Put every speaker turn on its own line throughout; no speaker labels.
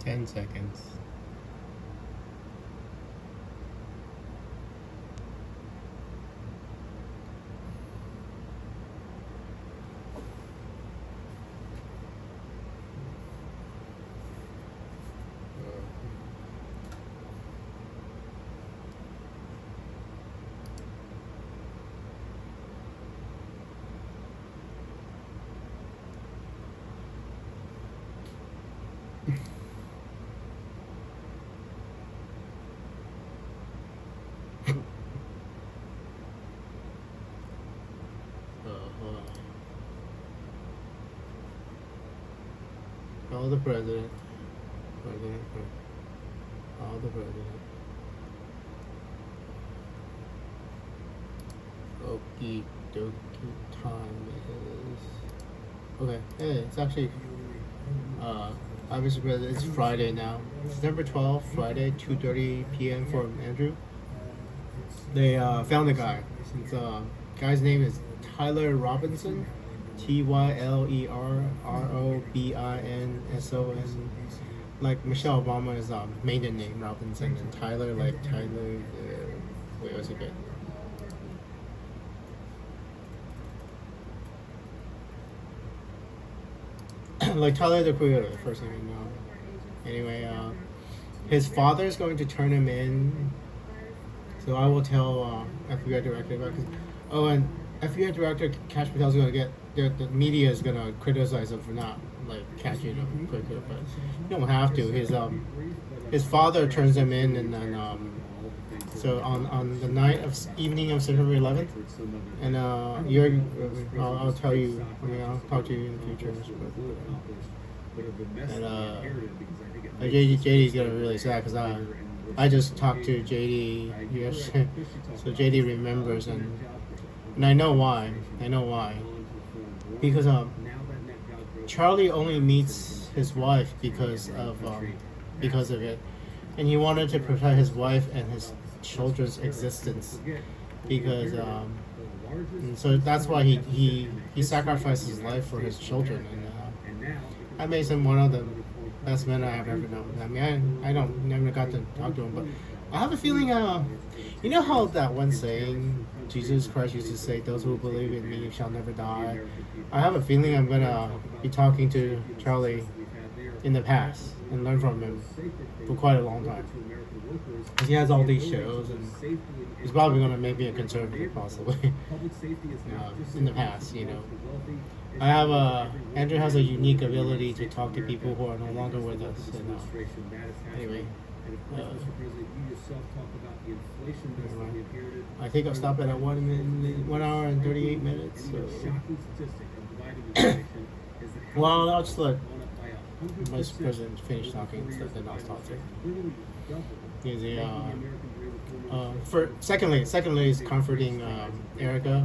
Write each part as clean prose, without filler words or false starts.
10 seconds. Call the president. Call the president. Okie dokie, time is... Okay, hey, it's actually... obviously, it's Friday now. September 12th, Friday, 2:30 p.m. for Andrew. They found the guy. The guy's name is Tyler Robinson. TYLERROBINSON. Like Michelle Obama's maiden name, Robinson, and Tyler, like Tyler. Wait, what's it good? Like Tyler the Creator, the first name. Anyway, his father is going to turn him in. So I will tell FBI director about it. Oh, and FBI director Cash Patel's gonna get the media is gonna criticize him for not like catching him quicker, but you don't have to. His father turns him in, and then so on the night of evening of September 11th, and I'll tell you. I mean, I'll talk to you in the future. And JD's gonna be really sad because I just talked to JD yesterday, so JD remembers, and I know why. Because Charlie only meets his wife because of it, and he wanted to protect his wife and his children's existence, because and so that's why he sacrificed his life for his children, and that makes him one of the best men I have ever known. I mean, I never got to talk to him, but I have a feeling, you know how that one saying, Jesus Christ used to say, "Those who believe in me shall never die." I have a feeling I'm gonna be talking to Charlie in the past and learn from him for quite a long time. Because he has all these shows, and he's probably gonna make me a conservative, possibly. In the past, you know. I have Andrew has a unique ability to talk to people who are no longer with us. And, anyway, I think I'll stop it at 1 hour and 38 minutes. So. Well, I'll just let Vice President finish talking, so then I'll talk to him. Secondly is comforting Erica.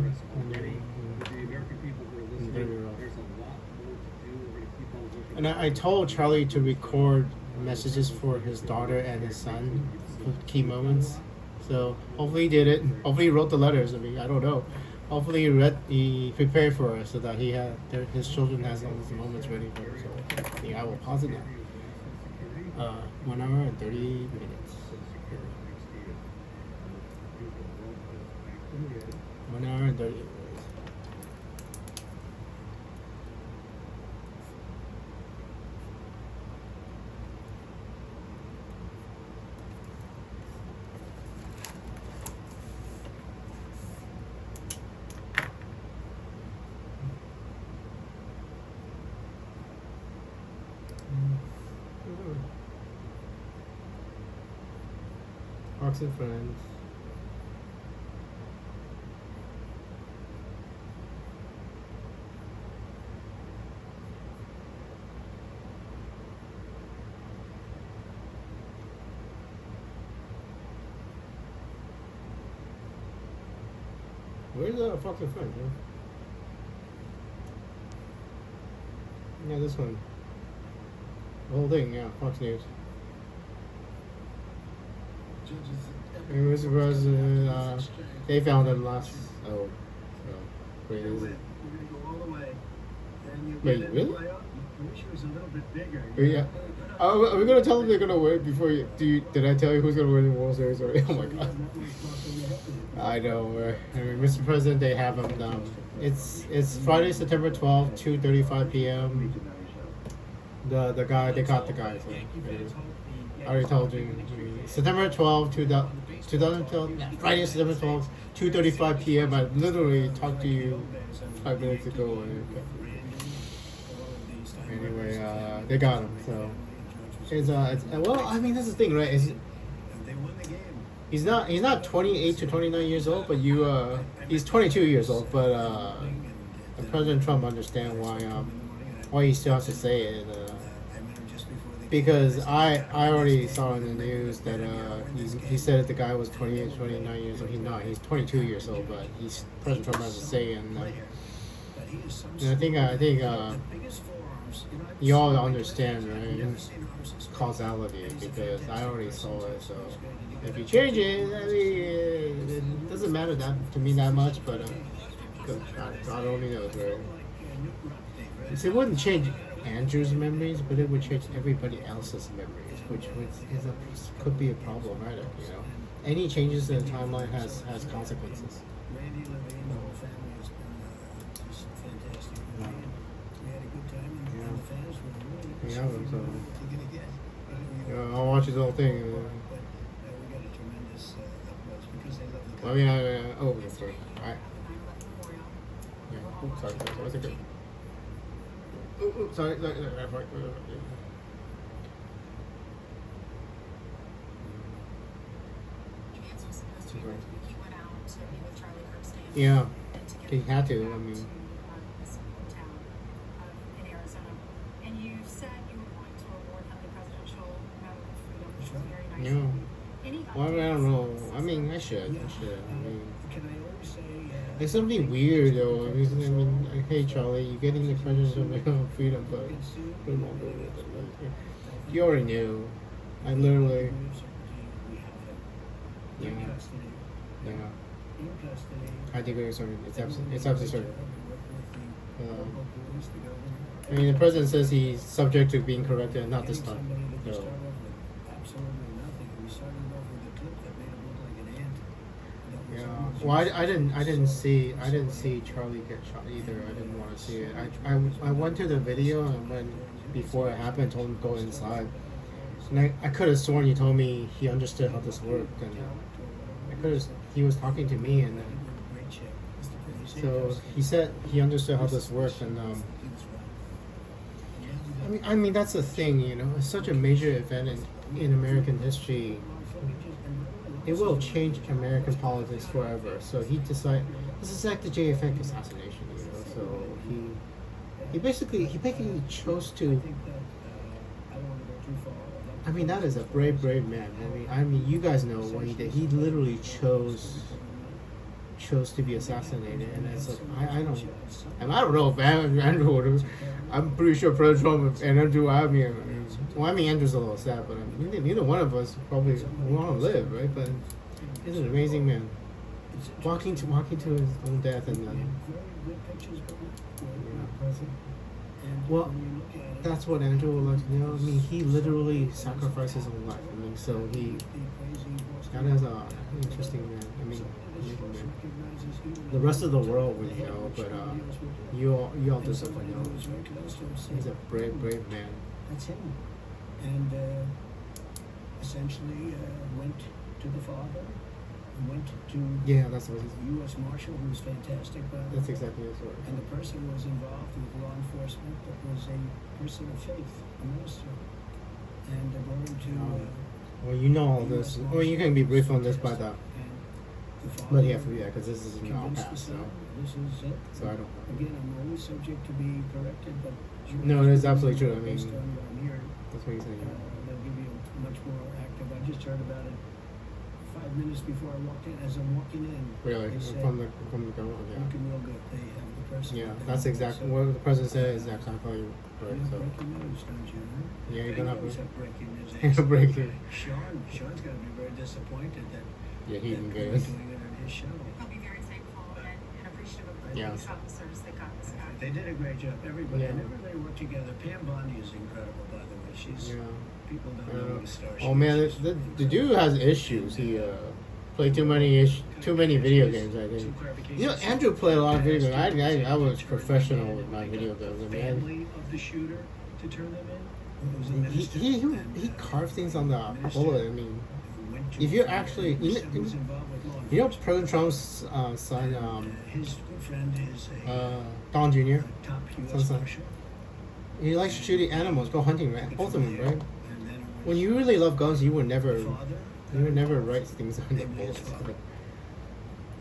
And I told Charlie to record messages for his daughter and his son for key moments. So hopefully he did it. Hopefully he wrote the letters. I mean, I don't know. Hopefully he prepared for us so that his children has all these moments ready for us. So I will pause it now. 1 hour and 30 minutes. 1 hour and 30 minutes. Fox and Friends. Where's Fox and Friends, man? Yeah, this one. The whole thing, yeah, Fox News. And Mr. President, they found him last. Oh, wait, is it?
You're gonna go all the way. Then you
Wait,
get in
really?
the playoff. You wish it was a little bit bigger.
Yeah. Are we gonna tell them they're gonna win before you? Did I tell you who's gonna win the World Series already? Oh my god! I know. I mean, Mr. President, they have them. It's Friday, September 12th, 2:35 p.m. The guy, they got the guy. So, I already told you. September 12th, 2012. Friday, September 12th, 2:35 p.m. I literally talked to you 5 minutes ago. Anyway, they got him. So it's well, I mean, that's the thing, right? He's not 28 to 29 years old, but he's 22 years old. But President Trump understand why he still has to say it. Because I already saw in the news that he said that the guy was 28 to 29 years old. He's not. He's 22 years old, but President Trump has to say it. And I think you all understand, right? Causality, because I already saw it. So if you change it, I mean, it doesn't matter to me that much. But God only knows, right? It wouldn't change Andrew's memories, but it would change everybody else's memories, which could be a problem, right? You know, any changes in the timeline has consequences. Yeah, so I'll watch the whole thing. I mean, oh, sorry. Yeah. Oops, sorry. What's it good? Oops, sorry. Yeah, he had to. I mean. Yeah. Well, I don't know. I mean, I should. I mean, it's something weird though. I mean, hey Charlie, you're getting the presidential Medal of Freedom, but you already knew. I literally. Yeah. I think it's absurd. I mean, the president says he's subject to being corrected, not this time. So. Yeah. Well, I didn't see Charlie get shot either. I didn't want to see it. I went to the video, and when before it happened, I told him to go inside. And I could have sworn he told me he understood how this worked, and he was talking to me, and so he said he understood how this worked, and I mean that's the thing, you know, it's such a major event in American history. It will change American politics forever. So he decided this is like the JFK assassination, you know. So he basically chose to. I mean, that is a brave man. I mean, you guys know what he did. He literally chose to be assassinated, and it's like I don't know if Andrew would have. I'm pretty sure President Trump and Andrew. I mean, Andrew's a little sad, but neither one of us probably want to live, right? But he's an amazing man, walking to his own death, and then. Well, that's what Andrew would like to know. I mean, he literally sacrificed his own life. I mean, so that is an interesting man. I mean, the rest of the world would know, but you all just have to know. He's a brave man.
That's him. And essentially went to the father. Went to
that's what
U.S. Marshal, who was fantastic, by the way.
That's exactly his word.
And the person was involved with law enforcement, but was a person of faith, a minister. And going to.
Well, you know all this. Well, you can be brief on this by the. But yeah, because this is now past, so.
This is it.
So I don't.
Again, I'm always subject to be corrected, but.
No, it is absolutely true. I mean,
that's what
he's saying.
They'll give you much more active. I just heard about it 5 minutes before I walked in. As I'm walking in,
really, from the government, yeah.
Looking real good. They have the person.
Yeah, that's exactly what the president said. Is exactly correct. So.
Breaking news, don't you? Huh?
Yeah, you're gonna have
breaking news.
breaking.
Sean's gonna be very disappointed that.
Yeah, he didn't get it.
Doing it on his show.
He'll be very thankful and appreciative of the police officers that got this guy.
They did a great job. Everybody worked together. Pam Bondi is incredible, by the way. She's people don't know what a starship
Oh man,
is.
the dude has issues. He played too many video games. I think. You know, Andrew played a lot of video games. I was professional with my video games. And man,
Family of the shooter to turn them in. It was a minister,
he carved things on the bullet. I mean,
who went to
if you
a
actually,
family that was involved with law
you know,
enforcement.
President Trump's son,
His good friend is a
Don Jr.
top
Son,
U.S.
son.
marshal.
He likes shooting animals, go hunting, right?
But
Both of
from
them,
there,
right?
and then it was
When you really love guns, you would never
father,
write things on the
namely his
bullets.
father.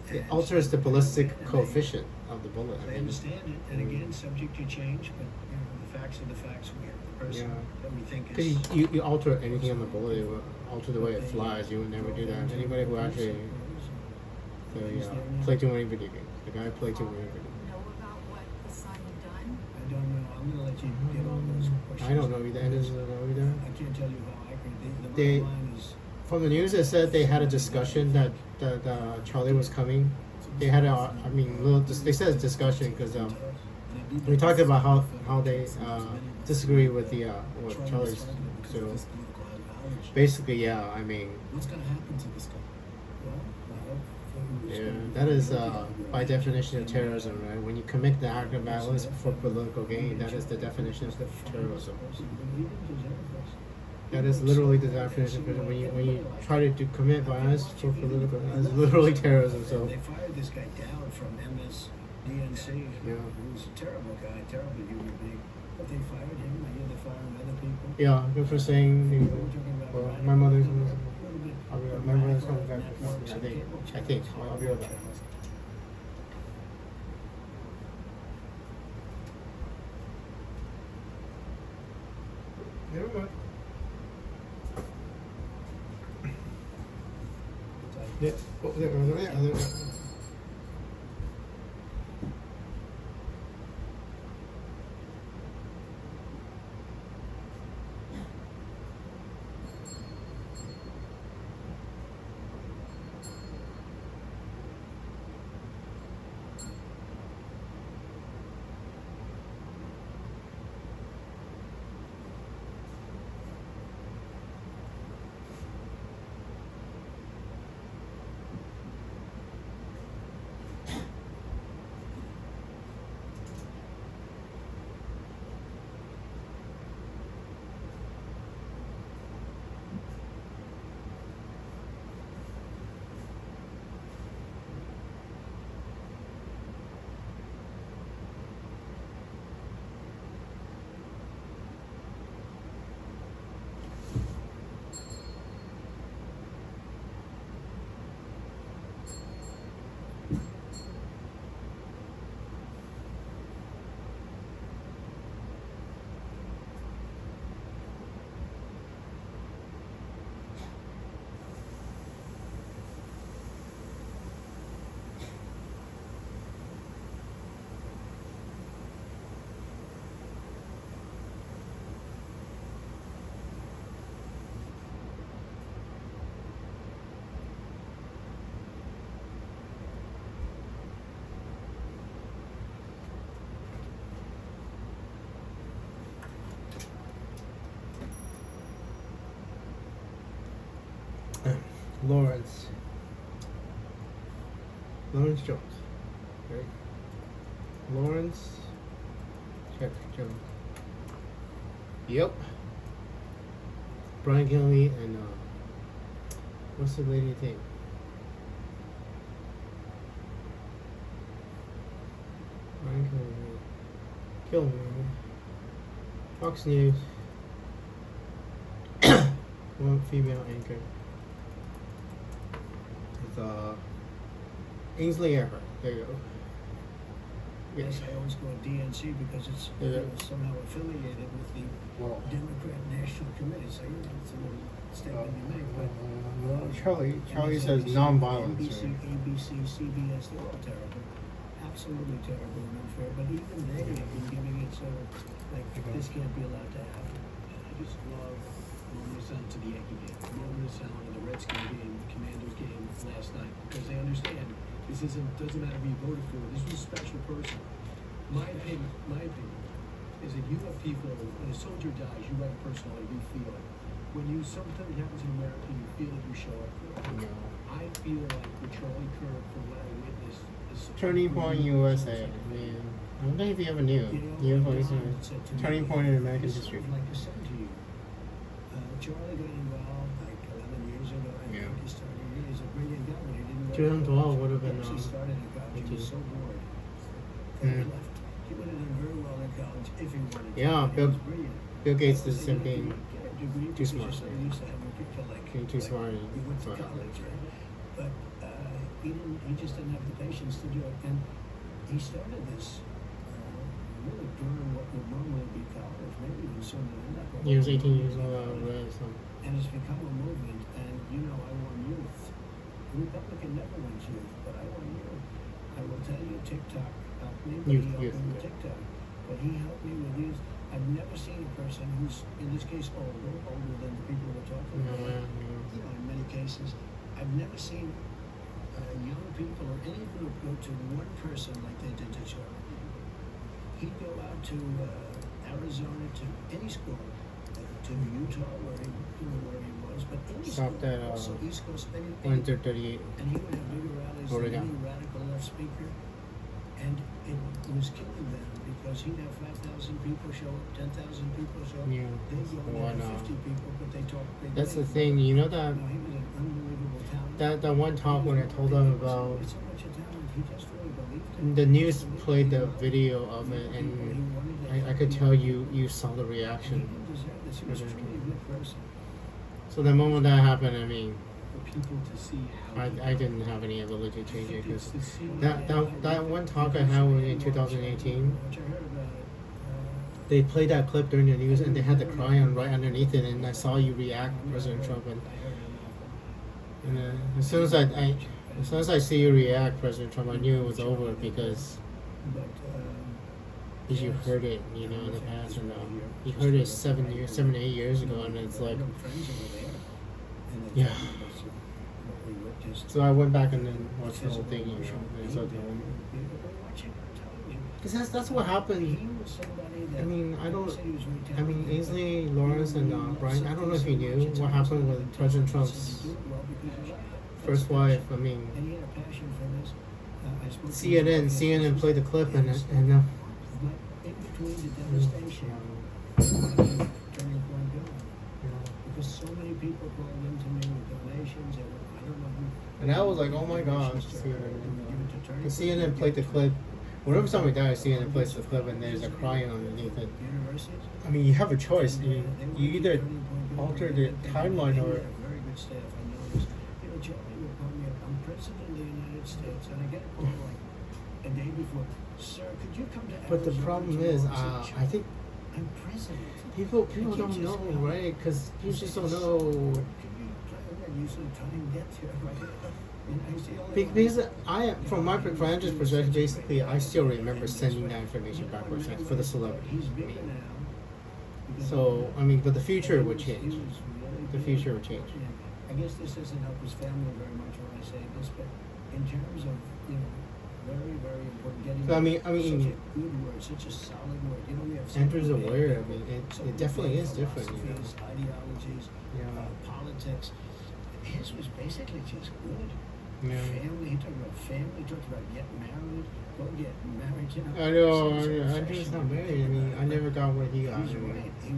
It
And
alters the
so-
ballistic
and they-
coefficient of the bullet. I
They
mean,
understand it, and again, subject to change, but you know, the facts are the facts. We have the person
Yeah.
that we think
because
is.
you alter anything on the bullet, it will alter the way it flies. You would never do that. Anybody who actually play too many video games. The guy played too many video games.
Know about what the son had done?
I don't know. I'm gonna let you get all those questions.
I don't know either. I don't know either.
I can't tell you how accurate.
They-
The bottom line is.
From the news, it said they had a discussion that Charlie was coming. They had a, I mean, they said it's discussion because we talked about how they disagree with the with Charlie's. So basically, yeah, I mean,
What's gonna happen to this guy?
yeah, that is by definition of terrorism, right? When you commit the act of violence for political gain, that is the definition of terrorism. That is literally the definition of terrorism. When you try to commit violence for political, that is literally terrorism. So
They fired this guy down from MSDNC,
Yeah.
who was a terrible guy, terrible human being. But they fired him. I hear they're firing other people.
yeah, good for saying.
We're talking about
Well,
Ryan.
my mother's.
A little bit
I'll be right. My mother's coming back. I think. I'll be right back. Never mind. Yeah. Oh, there. Lawrence Jones, right? Lawrence check Jones. Yep. Brian Kennedy and what's the lady name? Brian Kennedy. Kill me. Fox News. One female anchor. Ainsley Earhart. There you go.
Yes, I always go with DNC because it's somehow affiliated with the Democrat National Committee. So you know, it's a little statement you make. But
Charlie says nonviolence.
NBC,
Right?
ABC, CBS, they're all terrible. Absolutely terrible and unfair. But even they have been giving it sort of like this can't be allowed to happen.
I just love Norman sound to the Yankee game, Norman sound of the Redskin game, Commanders game last night, because they understand this doesn't matter who you voted for. This was a special person. My opinion is that you have people, when a soldier dies, you write personally, you feel it. when you something happens in America, you feel that you show up for it.
No.
I feel like with Charlie Kirk, from what I witnessed, is
Turning Point USA. Man, I don't know if you ever knew. UFOs are turning point in American history.
Like I said to you, Charlie got involved like 11 years ago. I
Yeah.
think he started. He's a brilliant guy, but he didn't.
2012 would have
He
been.
actually started in college. He was so bored that he left. He would have done very well in college if he wanted to.
Yeah,
He
Bill-
was brilliant.
Bill Gates did the same
Get a
thing.
degree
Too
because
smart.
you're so used to having people like
Being too smart.
you went to college, right? But he just didn't have the patience to do it, and he started this really during what would normally be college, maybe even sooner than that.
He was 18 years old. I read some.
And it's become a movement, and I want youth. The Republican never wants youth, but I want youth. I will tell you, TikTok helped me, but he helped
Youth.
me with TikTok. But he helped me with youth. I've never seen a person who's, in this case, older than the people we're talking about. In many cases, I've never seen young people or any group go to one person like they did to Charlie. He'd go out to Arizona, to any school, to Utah, where he was, but any
Stopped
school,
at,
also East Coast, any,
138.
and he would have bigger rallies than
Oregon.
any radical left speaker, and it was killing them because he'd have 5,000 people show up, 10,000 people show up.
Yeah.
They'd go
Why
and have
not?
50 people, but they talk big.
That's the
thing.
thing. You know that
He was an unbelievable talent.
that one talk when I told them about
It's so much a talent. He just really believed it.
the news played the video of it, and I could tell you saw the
He
reaction.
didn't deserve this. He was truly a good person.
So the moment that happened, I mean,
For people to see how
I didn't have any ability to change it because
to see
that one talk I had in 2018,
Which I heard about
they played that clip during the news and they had the cryon right underneath it, and I saw you react, President Trump, and as soon as I see you react, President Trump, I knew it was over because you heard it, in the past, and you heard it 7, 8 years ago, and it's like, yeah. So I went back and then watched the whole thing, and it's like, because that's what happened. I mean, Ainsley, Lawrence, and Brian, I don't know if you knew what happened with President Trump's first wife. I mean, CNN played the clip, and
in between the devastation, turning point gone. Because so many people called into me with donations, and I don't know who.
and I was like, oh my gosh, CNN. CNN played the clip. Whenever somebody dies, CNN plays the clip, and there's a crying underneath it. I mean, you have a choice. You either alter the timeline or.
Very good staff. I know this. Charlie would call me up. I'm president of the United States, and I get a call like a day before. Sir, could you come to
But the
Arizona
problem
tomorrow?"
is,
I said,
I think
I'm president.
people
Could you
don't
just
know,
come?
right? Because people just don't know.
Could you usually try and get there, right? And I say, "Oh,
Because from my perspective, basically, I still remember sending that information backwards for the celebrity.
He's bigger now.
So, I mean, but the future would change. The future would change.
I guess this doesn't help his family very much when I say this, but in terms of, very, very important getting
So, I mean,
such a good word, such a solid word. We have
Andrew's
some
aware.
bad
I mean,
some
it definitely
bad
is different.
philosophies, ideologies,
Yeah.
politics. His was basically just good.
Yeah.
Family. He talked about family. He talked about get married. Go get married.
I know.
So
Andrew's not married. I mean, I never got what he got.
He's right. He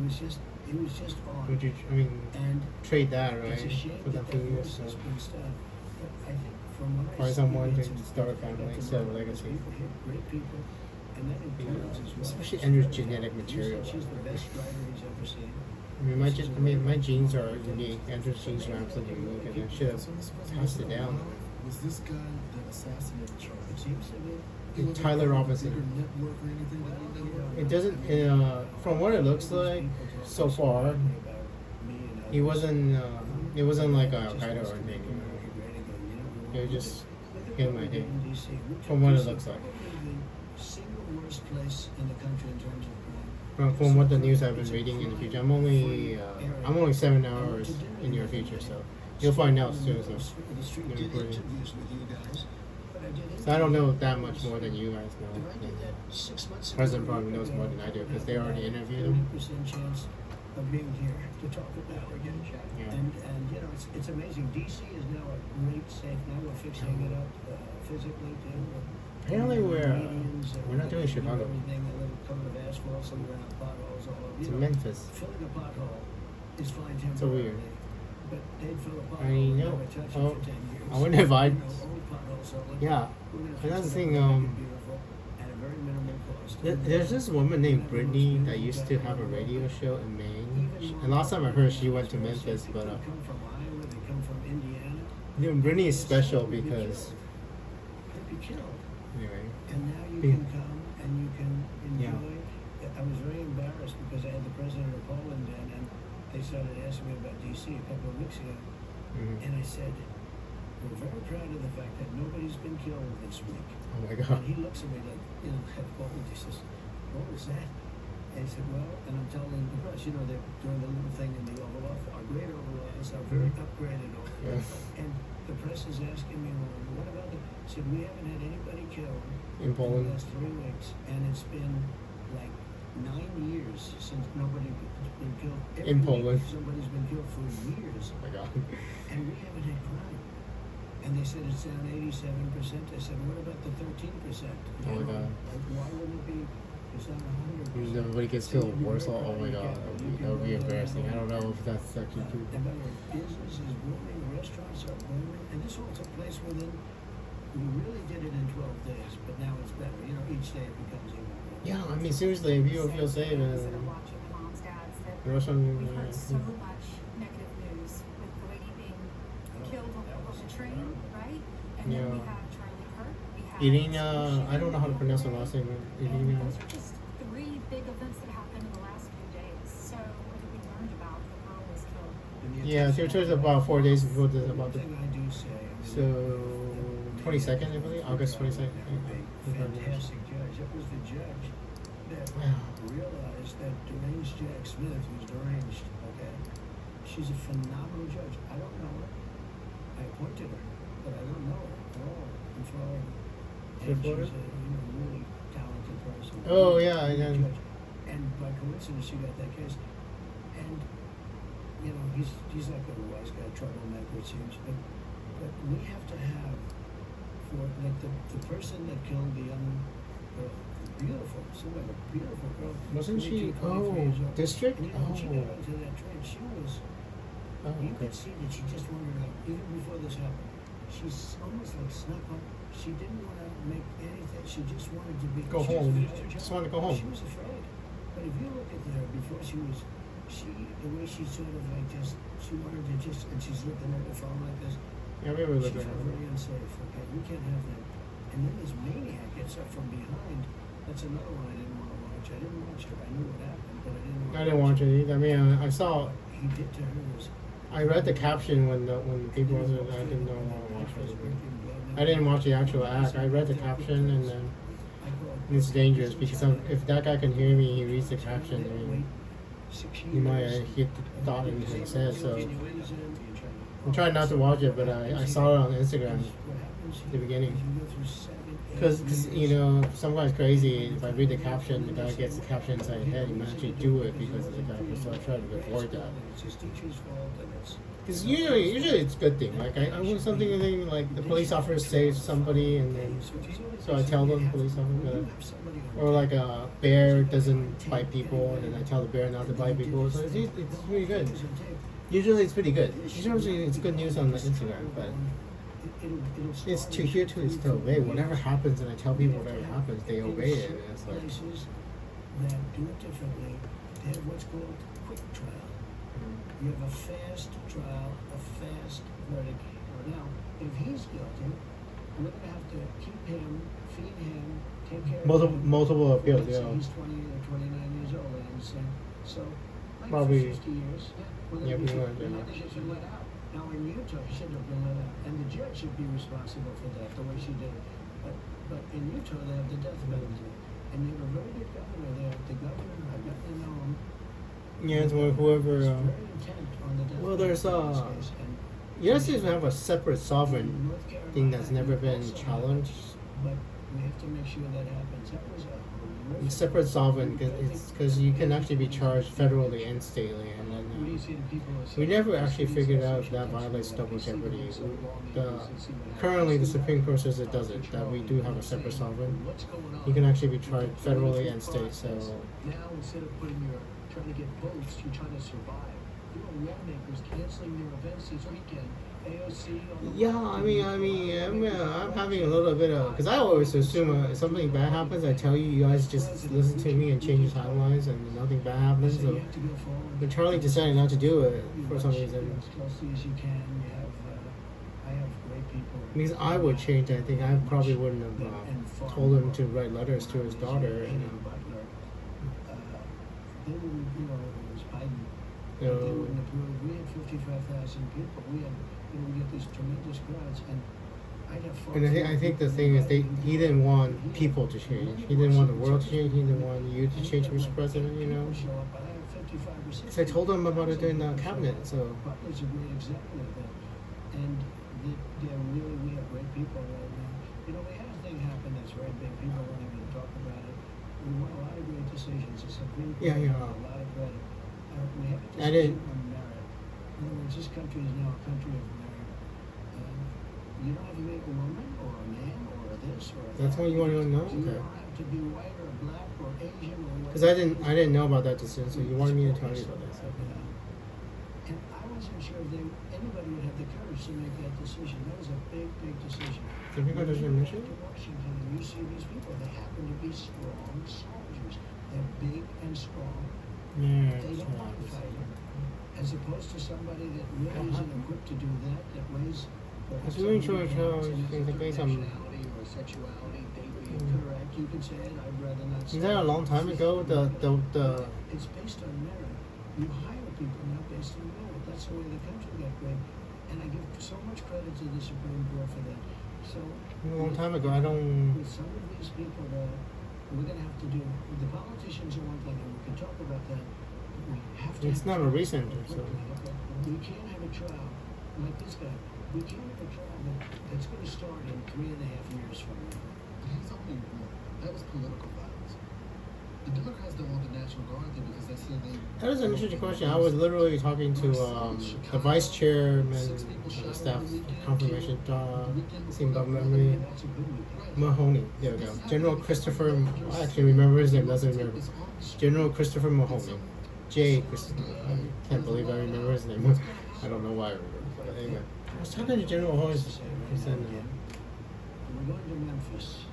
was just on.
Would you? I mean,
And
trade that, right?
it's a shame
For the
that
food.
voice has been stopped. But I think from what I
Or
see,
someone
he
to
had some
start a
people
family,
that
start a
developed
legacy.
people, he had great people, and that includes his wife.
Especially Andrew's genetic material.
She's the best driver he's ever seen.
My genes are unique. Andrew's genes are absolutely unique, and I should have passed it down.
Was this guy that assassinated Charlie?
It seems to me.
Tyler
Bigger
Robinson.
network or anything that we know of?
It doesn't. From what it looks like so far, he wasn't. It wasn't like a Al-Qaeda or anything. It was just him, I think. From what it looks like.
The single worst place in the country in terms of crime.
From what the news I've been reading in the future, I'm only 7 hours in your future, so you'll find out soon. So,
Did interviews with you guys, but I did
so I don't know that much more than you guys know.
I did that 6 months ago.
President probably knows more than I do because they already interviewed him.
30% chance
of being here to talk about it.
Yeah.
And you know, it's amazing. DC is now a great safe. Now we're fixing it up physically too.
Apparently we're not doing
doing
Chicago.
everything, a little coat of asphalt, so we're not potholes all over.
It's
You know,
Memphis.
filling a pothole is fine
So weird.
temporarily, but they'd fill a
I
pothole and
know.
never touch it
Oh,
for 10 years.
I wonder if I-
You know, old potholes, so look,
Yeah.
we're gonna fix
Another
it up
thing,
and make it beautiful at a very minimal cost.
There's this woman named Brittany that used to have a radio show in Maine. And last time I heard she went to Memphis, but
They come from Iowa, they come from Indiana.
you know, Brittany is special because
They'd be killed.
anyway.
And now you
Yeah.
can come and you can
Yeah.
enjoy. I was very embarrassed because I had the president of Poland in, and they started asking me about DC a couple of weeks ago.
Mhm.
And I said, we're very proud of the fact that nobody's been killed this week.
Oh my
And
god.
he looks at me like, you know, head Poland. He says, what was that? And he said, well, and I'm telling the press, you know, they're doing a little thing in the Oval Office, our great Oval Office, our very upgraded Oval
Yeah.
Office. And the press is asking me, well, what about the, I said, we haven't had anybody killed
In
the
Poland.
last 3 weeks, and it's been like 9 years since nobody's been killed. Every
In
week
Poland.
somebody's been killed for years,
Oh my god.
and we haven't had crime. And they said it's down 87%. I said, what about the 13%?
Oh my God.
Like, why would it be? It's not 100%.
Everybody gets killed in Warsaw. Oh my god. That would be embarrassing. I don't know if that's actually true.
And by the way, business is booming, restaurants are booming, and this all took place within. We really did it in 12 days, but now it's better. You know, each day it becomes even better.
Yeah, I mean seriously, if you feel safe
Those
and
that are watching, the moms, dads, that
Russian,
we've heard so much negative news with the lady being killed on the train, right? And then we
Yeah.
have Charlie Kirk. We have
Irina, I don't know how to pronounce her last name.
And
Irina.
those are just 3 big events that happened in the last few days. So what did we learn about the girl was killed?
Yeah, she was about 4 days before the
One
about the
thing I do say, I mean,
so 22nd, I believe, August 22nd.
Fantastic judge. It was the judge that realized that deranged Jack Smith, who's deranged, okay, she's a phenomenal judge. I don't know her. I appointed her, but I don't know her at all in Florida.
You're
And
Florida?
she's a really talented person.
Oh, yeah,
Really
yeah.
good judge. And by coincidence, she got that case. And you know, he's like a wise guy, troublemaker, it seems. But we have to have for like the person that killed the young girl, beautiful, seemed like a beautiful girl.
Wasn't she?
22, 23 years old.
District?
And you know, when she got
Oh.
onto that train, she was.
Oh,
You
okay.
could see that she just wanted to, even before this happened, she's almost like snuck up. She didn't want to make anything. She just wanted to be.
Go
she
home.
had a
Just
job.
wanted to go home.
She was afraid. But if you look at her before she was, the way she sort of like just, she wanted to just, and she's looking at the phone like this.
Yeah, we were
She
looking
felt
at
very unsafe. Okay, we can't have that. And then this maniac gets up from behind. That's another one I didn't want to watch. I didn't watch her. I knew what happened, but I didn't. Want
I didn't watch it either. I mean, I saw,
He did to her was.
I read the caption when the people was. I didn't know how to watch it. I didn't watch the actual act. I read the caption and then it's dangerous because if that guy can hear me, he reads the caption. I mean, he might get the thought in what he says. So I'm trying not to watch it, but I saw it on Instagram at the beginning. Because you know, some guy's crazy. If I read the caption, the guy gets the caption inside his head. He might actually do it because of the guy. So I try to avoid that.
It's his teacher's fault, and it's.
Because usually it's a good thing. Like I want something like the police officer saves somebody, and then so I tell them police officer, or like a bear doesn't bite people, and then I tell the bear not to bite people. So it's pretty good. Usually it's pretty good. Usually it's good news on the Instagram, but it's to hear to is to obey. Whatever happens, and I tell people whatever happens, they obey it. And it's like
places that do it differently. They have what's called quick trial. You have a fast trial, a fast verdict. Now, if he's guilty, we're going to have to keep him, feed him, take care of him.
multiple appeals.
Let's say
Yeah.
he's 20 or 29 years old, I understand. So, like
Probably-
for 50 years,
Yeah, pretty much, yeah.
they should be let out. Now, in Utah, he should have been let out. And the judge should be responsible for that, the way she did it. But in Utah, they have the death penalty. And you have a very good governor there. The governor, I got to know him.
Yeah, it's whoever.
He's very intent on the death
Well, there's
penalty in this case. And
United States have a separate sovereign
North Carolina
thing that's never been
also
challenged.
But we have to make sure that happens. That was a
separate solvent because you can actually be charged federally and stately, and then
What do you say to people that say,
we never actually
cities
figured out if
association
that
can
violates
sue
double
us, see what
jeopardy.
happens, see what
The,
law makes, and see what
currently, the
happens.
Supreme Court says it doesn't. That we do have a separate solvent. You can actually be charged federally and state. So
now instead of trying to get votes, you're trying to survive. There are lawmakers canceling their events this weekend. AOC on the
yeah, I'm having a little bit of because I always assume if something bad happens, I tell you, you guys just listen to me and change the timelines, and nothing bad happens. So, but Charlie decided not to do it for some reason.
As closely as you can. You have, I have great people.
Because I would change. I think I probably wouldn't have told him to write letters to his daughter.
They wouldn't, it was Biden.
You
They
know,
wouldn't approve. We had 55,000 people. We get these tremendous crowds, and I'd have far
and I think the thing is, he didn't want people to change. He didn't want the world to change. He didn't want you to change, Mr. President.
Show up. I have 55%.
So I told him about it during the cabinet. So
Butler's a great example of that. And we have great people right now. We had a thing happen that's very big. People don't even talk about it. We won a lot of great decisions. The Supreme Court
Yeah.
got a lot of credit. We have a
I didn't-
decision on merit. In other words, this country is now a country of merit. You don't have to be a woman or a man or a this or a
That's
that.
what you want to know?
You
Okay.
don't have to be white or black or Asian or whatever.
because I didn't know about that decision. So you wanted me to tell you about that. So.
And I wasn't sure if anybody would have the courage to make that decision. That was a big, big decision.
Supreme Court doesn't mention
To
it?
Washington, and you see these people. They happen to be strong soldiers. They're big and strong.
Yeah.
They don't mind fighting. As opposed to somebody that really isn't equipped to do that, that weighs.
It's really true, the based on.
nationality or sexuality, they
Correct. You can say it. I'd rather not say
Isn't that a long time ago? The
It's based on merit. You hire people not based on merit. That's the way the country got great. And I give so much credit to the Supreme Court for that. So
a long time ago. I don't.
with some of these people that we're gonna have to do the politicians are one thing, and we can talk about that. But we have to
It's
have
not a
trials
recent, so.
quickly. We can't have a trial like this guy. We can't have a trial that's gonna start in 3.5 years from now.
He's only one. That was political violence. The Democrats don't want the National Guard there because they said they.
That is an interesting question. I was literally talking to the vice chairman, staff confirmation, seeing about memory.
That's a good weekend.
Mahoney. There we go. General Christopher. I actually remember his name. Doesn't remember. General Christopher Mahoney. J. Christopher. I can't believe I remember his name. I don't know why I remember. But anyway, I was talking to General Mahoney. He said,
We're going to Memphis.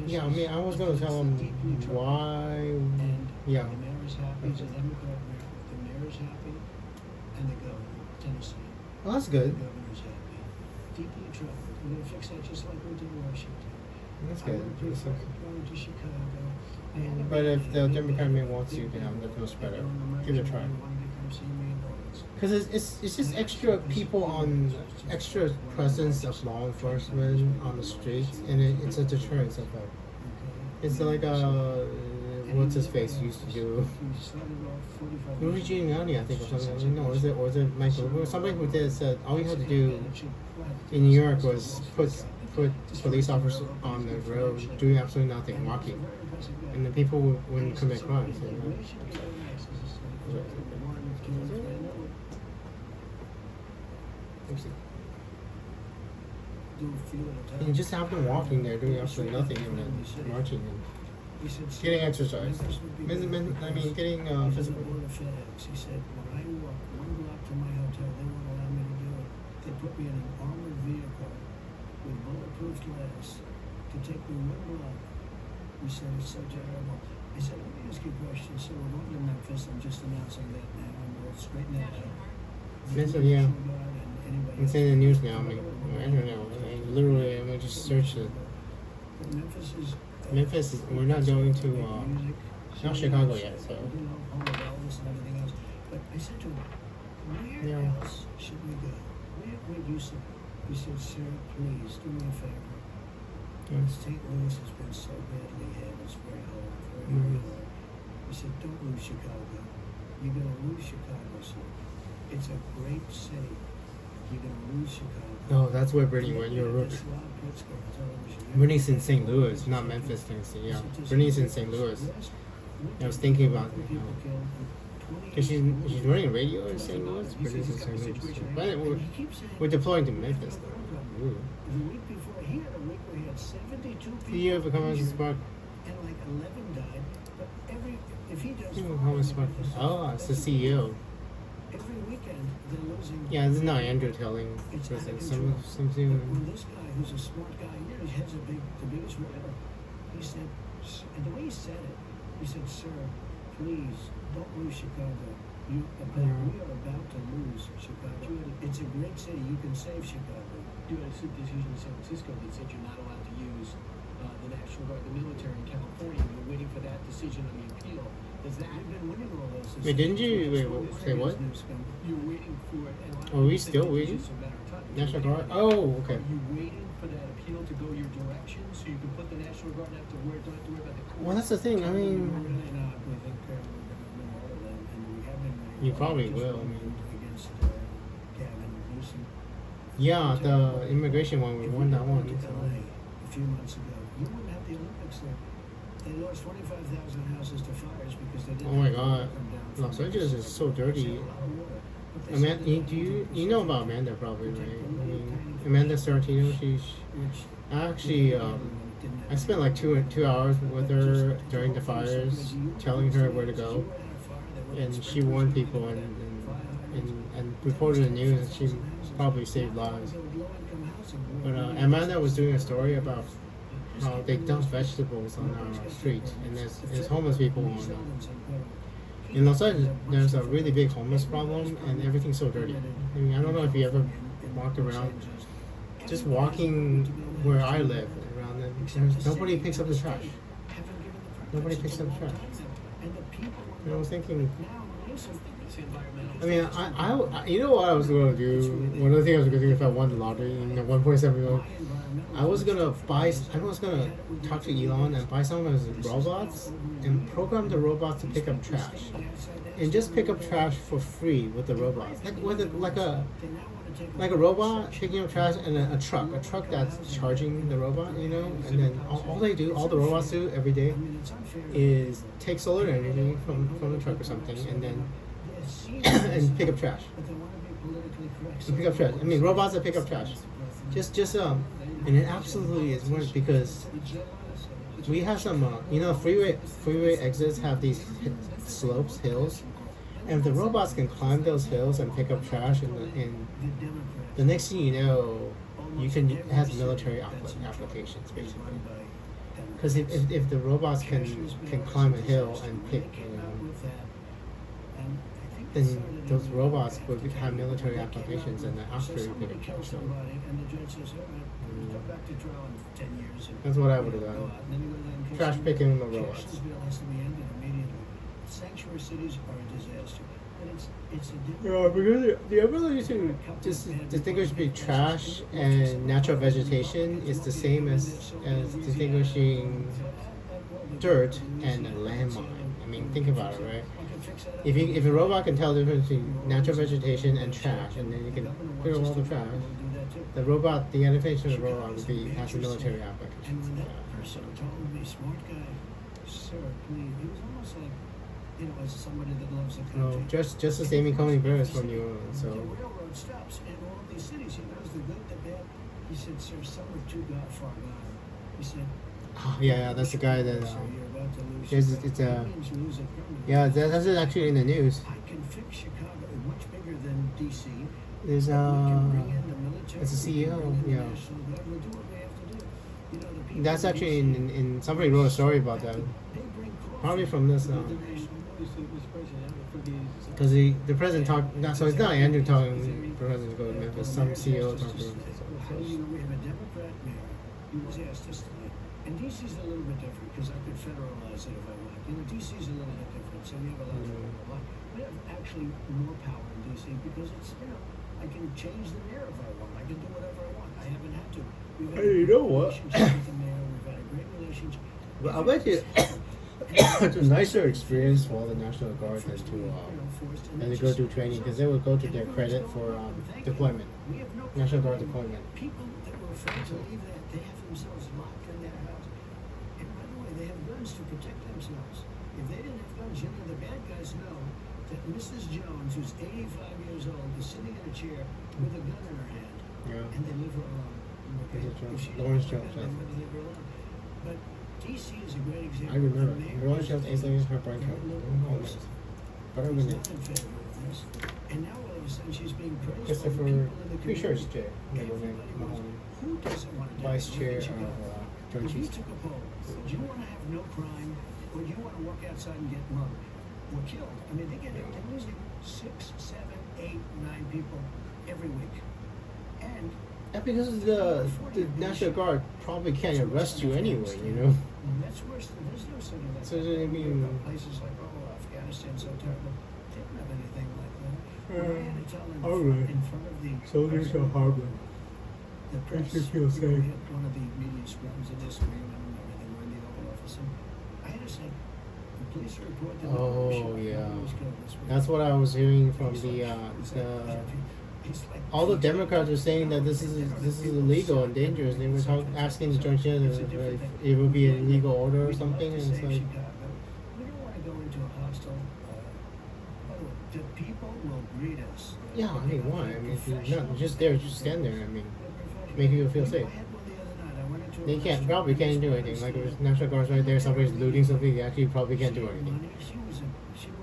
yeah, I was going to tell him why.
And
Yeah.
the mayor is happy. He's a Democrat mayor. The mayor is happy, and the governor, Tennessee.
Well, that's
The
good.
governor's happy. Deeply troubled. We're going to fix that just like we did in Washington.
That's
I
good.
would prefer going to Chicago. I had a
But if the
big
Democrat
big
mayor wants you, then I'm looking much better. Give it a try. Because it's just extra people on extra presence of law enforcement on the streets, and it's a deterrence effect. It's like what's his face used to do. Rudy Giuliani, I think, or something. No, or is it Michael? Or somebody who did said all you had to do in New York was put police officers on the road doing absolutely nothing, walking, and the people wouldn't commit crimes. You know? Oopsie. And you just have them walking there doing absolutely nothing and then marching and getting exercise. Getting physical.
He said, when I walk 1 block to my hotel, they won't allow me to do it. They put me in an armored vehicle with bulletproof glass to take me 1 block. He said, it's so terrible. I said, let me ask you a question. So we're going to Memphis. I'm just announcing that now, and we'll straighten that out.
Yeah. It's in the news now. I don't know. Literally, I'm gonna just search it. Memphis is. We're not going to. Not Chicago yet, so.
But I said to him, where else should we go? Where would you say? He said, sir, please do me a favor. St. Louis has been so badly hit. It's very hard, very hard. He said, don't lose Chicago. You're going to lose Chicago, sir. It's a great city. you're gonna lose Chicago.
Oh, that's where Brittany went. You're right.
That's Rob Pritzker, I told him we should never
Brittany's in
do
St.
that.
Louis, not Memphis, Tennessee. Yeah,
He said,
Brittany's in
"Just
St. Louis.
last
I was
weekend,
thinking about
people killed, and 20
because
years
she's
ago,
running radio in St. Louis.
He says
Brittany's in
he's got
St.
the
Louis.
situation
But
and
we're,
he keeps saying,
we're deploying to
"We have
Memphis
no
though.
problem."
Ooh.
The week before, he had a week where he had 72 people.
Do you ever come on
injured,
Spark?
and like 11 died. But if he does,
You come on Spark. Oh, it's the CEO.
Every weekend they're losing.
Yeah, this is not Andrew telling.
It's out of
Some
control.
something.
When this guy, who's a smart guy, he heads the biggest writer. He said, and the way he said it, he said, "Sir, please don't lose Chicago. We are about to lose Chicago. It's a great city. You can save Chicago."
You had a decision in San Francisco that said you're not allowed to use the National Guard, the military in California. You're waiting for that decision on the appeal. Does that?
I've been winning all those.
Wait, didn't you? Wait, say what?
You're waiting for it. And
Are we
I
still
think
waiting?
it's just a matter of time.
National
You're
Guard.
waiting.
Oh, okay.
Are you waiting for that appeal to go your direction so you can put the National Guard and don't have to worry about the court?
Well, that's the thing. I
We're
mean,
really not. We think we're going to win all of them, and we have been winning.
You
all
probably
just
will, I
one
mean.
against Gavin Newsom.
yeah, the immigration one, we
If
won
we
that
went
one.
to LA a few months ago, you wouldn't have the Olympics there. They lost 25,000 houses to fires because they didn't.
Oh my
have water
God.
come down from
Los Angeles is so dirty.
They had a lot of water, but they
Amanda,
said that
you know about Amanda probably, right? I mean, Amanda Sorrentino. She's
which
actually. I spent like two hours with her during the fires, telling her where to go, and she warned people and reported the news, and she probably saved lives. But Amanda was doing a story about how they dump vegetables on our street, and there's homeless people on in Los Angeles. There's a really big homeless problem, and everything's so dirty. I mean, I don't know if you ever walked around, just walking where I live around them. Nobody picks up the trash. Nobody picks up the trash. And I was thinking,
It's environmental.
I mean, I you know what I was going to do? One of the things I was going to do if I won the lottery, 1.7 million, I was going to talk to Elon and buy some of his robots and program the robots to pick up trash. And just pick up trash for free with the robots. Like a robot picking up trash and a truck that's charging the robot, you know? And then all the robots do every day is take solar energy from the truck or something and then and pick up trash. And pick up trash. I mean, robots that pick up trash. And it absolutely is worth because we have some, freeway exits have these slopes, hills, and if the robots can climb those hills and pick up trash, and the next thing you know, it has military applications basically. Because if the robots can climb a hill and pick, then those robots would have military applications and after you pick up trash. That's what I would have done. Trash picking the robots.
Sanctuary cities are a disaster. And it's a
Yeah, because the ability to distinguish between trash and natural vegetation is the same as distinguishing dirt and a landmine. I mean, think about it, right? If a robot can tell the difference between natural vegetation and trash, and then you can clear all the trash, the identification of the robot would be has a military
And
application.
when that person told me, smart guy, sir, please, he was almost like, as somebody that loves the country.
No, just as Amy Coney Barrett is from New Orleans, so.
The railroad stops in all these cities. He knows the good, the bad. He said, sir, some are too far gone. He said,
Yeah, that's the guy that.
sir, you're about to lose
There's
Chicago.
it's
That means lose it permanently.
Yeah, that's actually in the news.
I can fix Chicago, much bigger than D.C.
There's
We can bring in the military.
it's a
we can
CEO,
bring in the
yeah.
National Guard. We'll do what we have to do. The people
That's
in
actually
DC
in somebody wrote a story about that.
They bring coffee
Probably from this.
to the National
Because the president talked. So it's not Andrew talking. The president go to Memphis. Some CEO talking.
How do you know we have a Democrat mayor? He was asked this tonight. And DC's a little bit different because I could federalize it if I want. DC's a little bit different, so we have a lot of we have actually more power in DC because it's I can change the mayor if I want. I can do whatever I want. I haven't had to. We've had
Hey, you
a
know what?
relationship with the mayor. We've had a great relationship.
But I bet you. It's a nicer experience for all the National Guard than to go do training because they would go to their credit for deployment, National Guard deployment.
People that were afraid to leave that, they have themselves locked in their house. And by the way, they have guns to protect themselves. If they didn't have guns, the bad guys know that Mrs. Jones, who's 85 years old, is sitting in a chair with a gun in her hand,
Yeah.
and they leave her alone. Okay?
Mrs. Jones.
If she
Lawrence
didn't
Jones,
have
I
a gun,
think.
they leave her alone. But DC is a great example.
I remember.
The mayor
Lawrence
is
Jones is her brain
very
code.
liberal host.
But I
He's
mean,
not in favor of this. And now all of a sudden she's being praised by the
Christopher,
people in the
pretty sure it's
community.
Jay. Middle name,
Everybody goes, who doesn't want to do
Vice
this?
Chair
Look at you
of
go.
Joint
If you
Chiefs.
took a poll, do you want to have no crime or do you want to walk outside and get mugged or killed? I mean, they're losing 6, 7, 8, 9 people every week. And
Yeah, because the National Guard probably can't arrest you anyway, you know?
that's worse than there's no city like
So,
that.
I mean-
Places like, Afghanistan's so terrible. They don't have anything like that. When I had to tell in,
alright.
in front of the
Soldiers are
president,
harbor.
the press,
Makes you feel
we
safe.
had one of the media scrums in this screen and everything. We're in the Oval Office, and I had to say, the police report that
Oh, yeah.
was killed this week.
That's what I was hearing from
It's
the
like
all the Democrats are saying that this is illegal and dangerous. They were asking the Joint Chiefs if it would be an illegal order or something, and it's like,
we don't want to go into a hostile. By the way, the people will greet us.
yeah, I mean, why? I mean, if you're not just there, just stand there. I mean,
They're
make people feel
professional.
safe.
I had one the other night. I went into a
They can't
restaurant
probably can't
and
do
this
anything. Like if
woman
there's National Guard's right there, somebody's looting something, they actually probably can't do
She had
anything.
money. She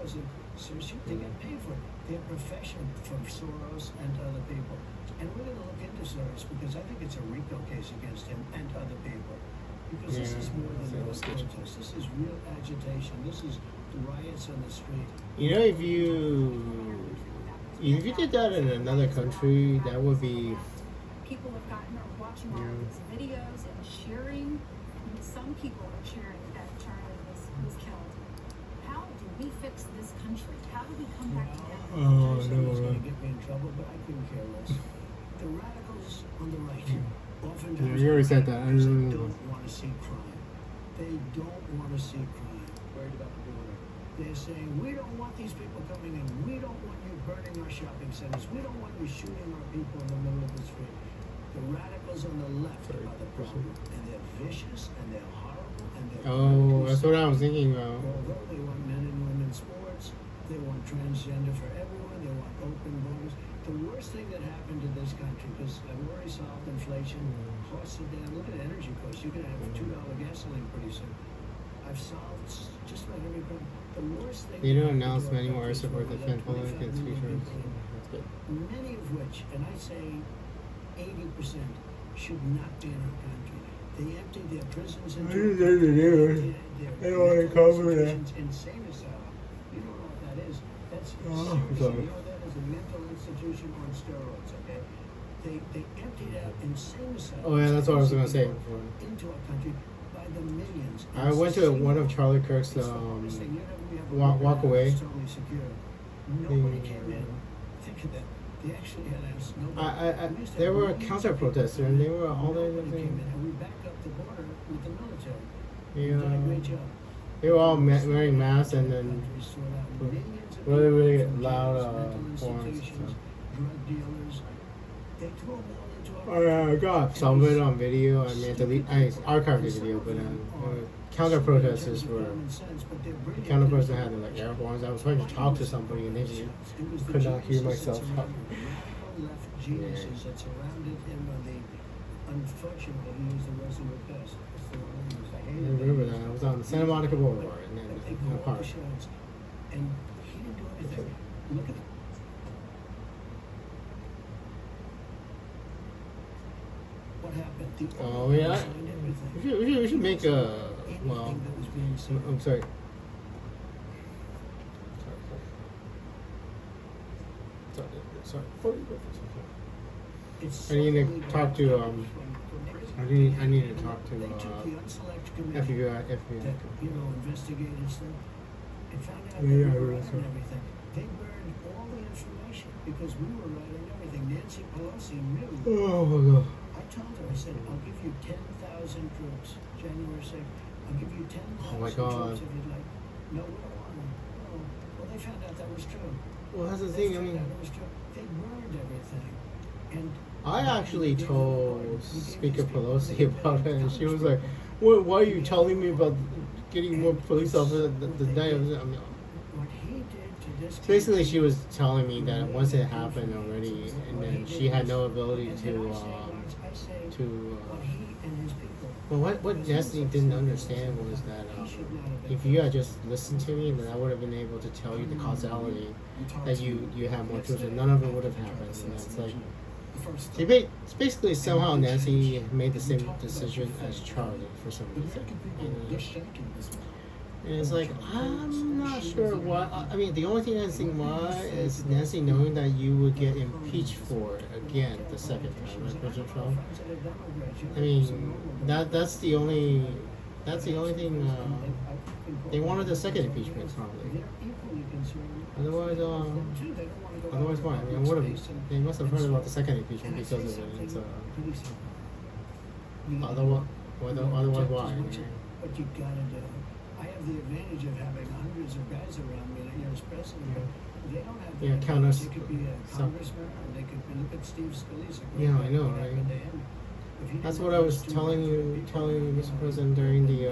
wasn't. So they get paid for it. Their profession from Soros and other people. And we're going to look into Soros because I think it's a RICO case against him and other people. Because this
Yeah,
is more
it's
than
a
a
sketch.
protest. This is real agitation. This is riots on the street.
You know, if you did that in another country, that would be.
People have gotten are watching all of these videos and cheering. Some people are cheering that Charlie was killed. How do we fix this country? How do we come back together?
Oh,
Someone's
no,
going
right.
to get me in trouble, but I couldn't care less. The radicals on the right oftentimes
Yeah, you already said that. I
they
don't know.
don't want to see crime. They don't want to see crime.
Worried about the border.
They're saying, we don't want these people coming in. We don't want you burning our shopping centers. We don't want you shooting our people in the middle of the street. The radicals on the left are the problem. And they're vicious, and they're horrible, and they're
Oh, that's what I was thinking about.
Although they want men and women sports, they want transgender for everyone, they want open borders. The worst thing that happened to this country, because I've already solved inflation, costs are down. Look at energy costs. You're going to have $2 gasoline pretty soon. I've solved just about every problem. The worst thing.
They don't
that happened
announce
to our
many more
country is
support
we
the
let
fan polling
25
against
million
features.
people in,
That's good.
many of which, and I say 80%, should not be in our country. They empty their prisons into
They don't want to cover that.
insane asylum. You don't know what that is. That's
Oh,
seriously,
sorry.
you know that is a mental institution on steroids, okay? They emptied out insane asylums.
Oh yeah, that's what I was gonna say.
Into our country by the millions.
I went to one of Charlie Kirk's
It's the hardest thing. You know, we have a
walk
border
away.
that's totally secure. Nobody came in. Think of that. They actually had us. We used to
There
have
were
millions of
counter
people
protesters,
come
and
in.
they were all there.
Nobody came in, and we backed up the border with the military. We've
Yeah,
done a great job.
they were all wearing masks, and then
Countries sort out millions of
really, really
people from
loud
jails, mental
horns and
institutions,
stuff.
drug dealers. They threw them all into our
Oh yeah, I got some of it on video. I mean, I archived the video, but counter protesters were. Counter protesters had like air horns. I was trying to talk to somebody, and they just could not hear myself.
Radical left geniuses that surrounded him on the unfortunately he used the Roosevelt Pass. That's the one he used. I
I
hated
remember that. I was on Santa Monica Boulevard, and then
But they
in
go
the
all
park.
the shows, and he didn't do anything. Look at it. What happened? The
Oh yeah,
signed everything.
we should make a well.
Anything that was being said.
I'm sorry. Sorry.
It's
I need to
solely
talk to, I need to talk to
They took the unselect committee
FBI.
that, investigated stuff and found out
Yeah,
that we
I
were
read
right
that.
on everything. They burned all the information because we were right on everything. Nancy Pelosi knew.
Oh my god.
I told her, I said, I'll give you 10,000 troops, January 6th. I'll give you 10
Oh my
troops
God.
if you'd like. No, we don't want them. Oh, well, they found out that was true.
Well, that's the
They
thing. I
found
mean,
out it was true. They burned everything. And
I actually
we gave them
told
orders. We gave
Speaker
these people-
Pelosi
they gave
about it,
them
and she was
Congress
like,
people.
"What? Why are you telling me about getting more police officers the night of it?" I mean,
What he did to this
basically, she
country-
was telling me that once it happened already, and then she had no ability
And
to
I say, what he and his people.
Well, what Nancy didn't understand was that if you had just listened to me, then I would have been able to tell you the causality that you have more troops, and none of it would have happened. And it's like it's basically somehow Nancy made the same decision as Charlie for some reason. And it's like I'm not sure why. I mean, the only thing I think why is Nancy knowing that you would get impeached for it again the second time, right, President Trump? I mean, that's the only thing. They wanted a second impeachment probably. Otherwise, why? I mean, they must have heard about the second impeachment because of it. It's otherwise why?
What you gotta do. I have the advantage of having hundreds of guys around me, as president, but they don't have.
Yeah,
that
count us
advantage. They could be a
some.
congressman, or they could look at Steve Scalise.
Yeah, I know, right? That's what I was telling you, Mr. President, during the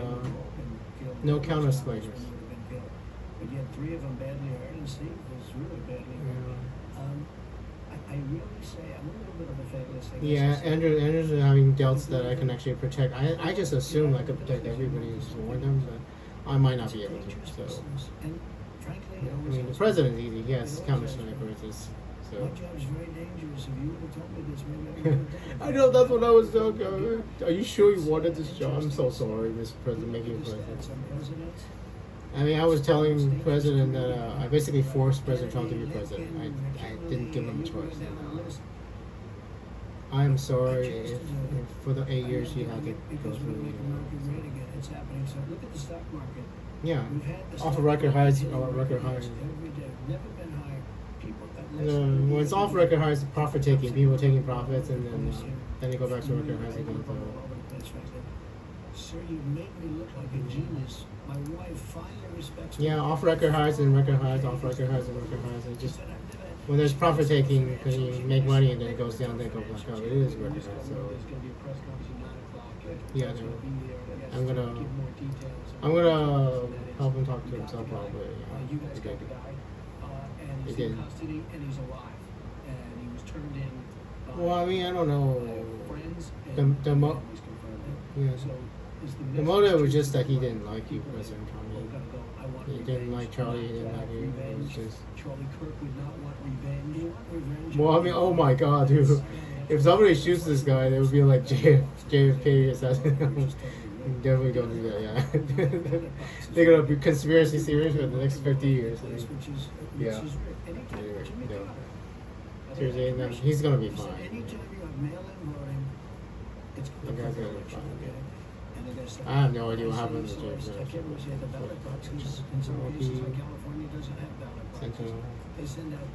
no counter strikers.
But you had 3 of them badly hurt, and Steve was really badly hurt. I really say I'm a little bit of a fatalist. I guess
Yeah,
I say.
Andrew's having doubts that I can actually protect. I just assumed I could protect everybody who's for them, but I might not be able to. So,
And frankly,
I mean, the president's easy. Yes, counter snipers is
my
so.
job's very dangerous. If you would have told me this, maybe I would have done it.
I know that's what I was talking. Are you sure you wanted this job? I'm so sorry, Mr. President, making you president.
Some presidents,
I mean, I was telling the president that I basically forced President Trump to be president. I didn't give him a choice. And, I'm sorry if for the 8 years you had to go
because we
through.
make America great again. It's happening. So look at the stock market.
Yeah,
We've had the
off
stock
of record highs,
market
record highs.
every day. Never been higher. People that
When it's off record highs, profit taking, people taking profits, and then they go back to record highs again.
Sir, you make me look like a genius. My wife finally respects me.
Yeah, off record highs and record highs, off record highs and record highs. It just when there's profit taking, because you make money and then it goes down, then it goes back up. It is record highs. So yeah, I'm gonna help him talk to himself probably.
You guys got the guy, and he's
He
in
did.
custody, and he's alive, and he was turned in by
Well, I mean, I don't know.
friends,
The-
and
the mo-
families confirmed it.
Yeah.
So is
The motive was just that he didn't like you, President Trump.
We're gonna go, I want
He
revenge.
didn't like Charlie. He didn't
I
like
want
you. It was
revenge.
just.
Charlie Kirk would not want revenge.
You want revenge?
Well, I mean, oh my God, dude. If somebody shoots this guy, they would be like JFK assassin. Definitely don't do that, yeah. They're gonna be conspiracy theories for the next 50 years. I mean, yeah. Anyway, no. Seriously, no, he's gonna be fine.
Anytime you have mail-in voting, it's
The guy's gonna be fine.
okay? And they gotta say,
I have no idea what happened to James.
I can't remember the ballot boxes. In some cases, like California doesn't have ballot boxes.
Sentinel.
They send out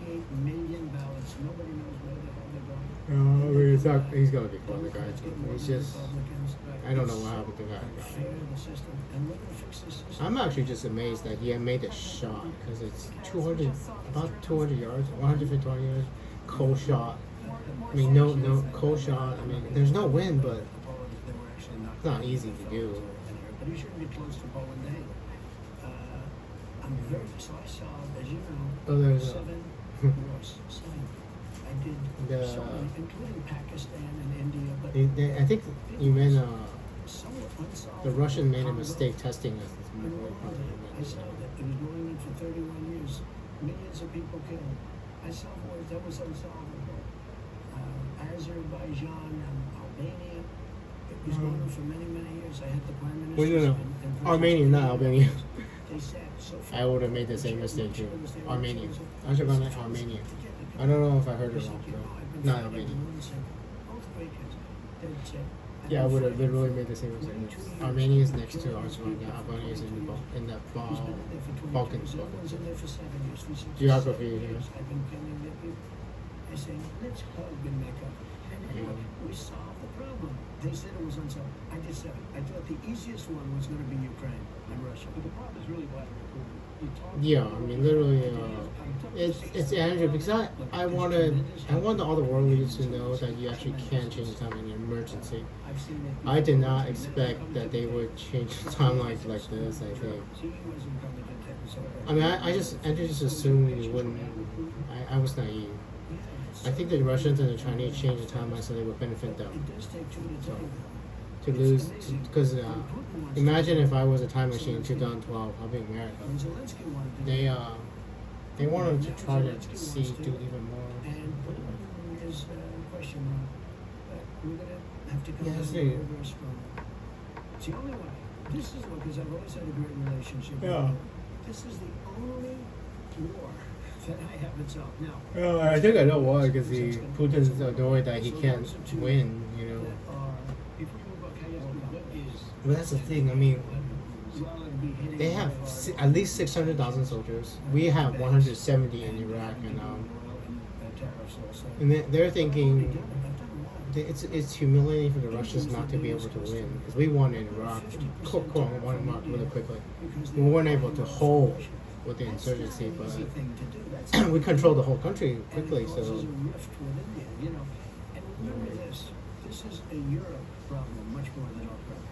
38 million ballots. Nobody knows where the hell they're going.
No, I mean, it's not, he's gonna be fine, the guy.
Democrats get more
It's
than
just,
Republicans.
I don't know what happened to that
Fair
guy.
the system, and we're gonna fix the system.
I'm actually just amazed that he had made a shot, because it's 200, about 200 yards, 150 yards, cold shot. I mean, no, cold shot. I mean, there's no wind, but it's not easy to do.
But he shouldn't be close to Bowen Day. I'm very, so I saw, as you know,
Oh, there's
7 wars. 7. I did
The-
so many, including Pakistan and India, but
I think you meant
some were unsolved.
the Russian made a mistake testing us.
I saw that it was going on for 31 years. Millions of people killed. I saw wars that was unsolvable. Azerbaijan and Albania. It was going on for many, many years. I had the prime minister.
Well, no. Armenia, not Albania.
They sat so far.
I would have made the same mistake too. Armenia. Azerbaijan, Armenia. I don't know if I heard it wrong, but not Albania. Yeah, I would have literally made the same mistake. Armenia is next to Azerbaijan. Albania is in the Balkans.
Everyone's in there for 7 years. For 6
Geography,
years.
yeah.
I've been killing their people. I say, let's hug and make up. And anyway, we solved the problem. They said it was unsolved. I just said it. I thought the easiest one was going to be Ukraine and Russia.
But the problem is really Vladimir Putin. You talk
Yeah, I mean, literally, it's Andrew, because I want all the world leaders to know that you actually can change time in an emergency.
I've seen it.
I did not expect that they would change the timelines like this. I think.
So he wasn't coming to take us over.
I mean, I just assumed we wouldn't. I was naive. I think the Russians and the Chinese changed the timeline so they would benefit them.
It does take two to tango.
To lose, because imagine if I was a time machine in 2012, I'll be in America.
When Zelensky wanted to
They wanted to try to see do even more.
and Putin is a question mark. But we're going to have to come
Yeah,
down
see.
very strong. It's the only way. This is what, because I've always had a great relationship. with
Yeah.
him. This is the only war that I haven't solved. Now,
Well, I think I know why, because Putin's annoyed that he can't win. You know,
that are,
Before you move on, can I ask you, what is
but that's the thing. I mean,
well, it'd be hitting
they have
very hard.
at least 600,000 soldiers. We have 170 in Iraq, and they're thinking it's humiliating for the Russians not to be able to win, because we won in Iraq, won in Iraq really quickly. We weren't able to hold with the insurgency, but we controlled the whole country quickly. So
Causes a rift with India, you know. And remember this is a Europe problem much more than our problem.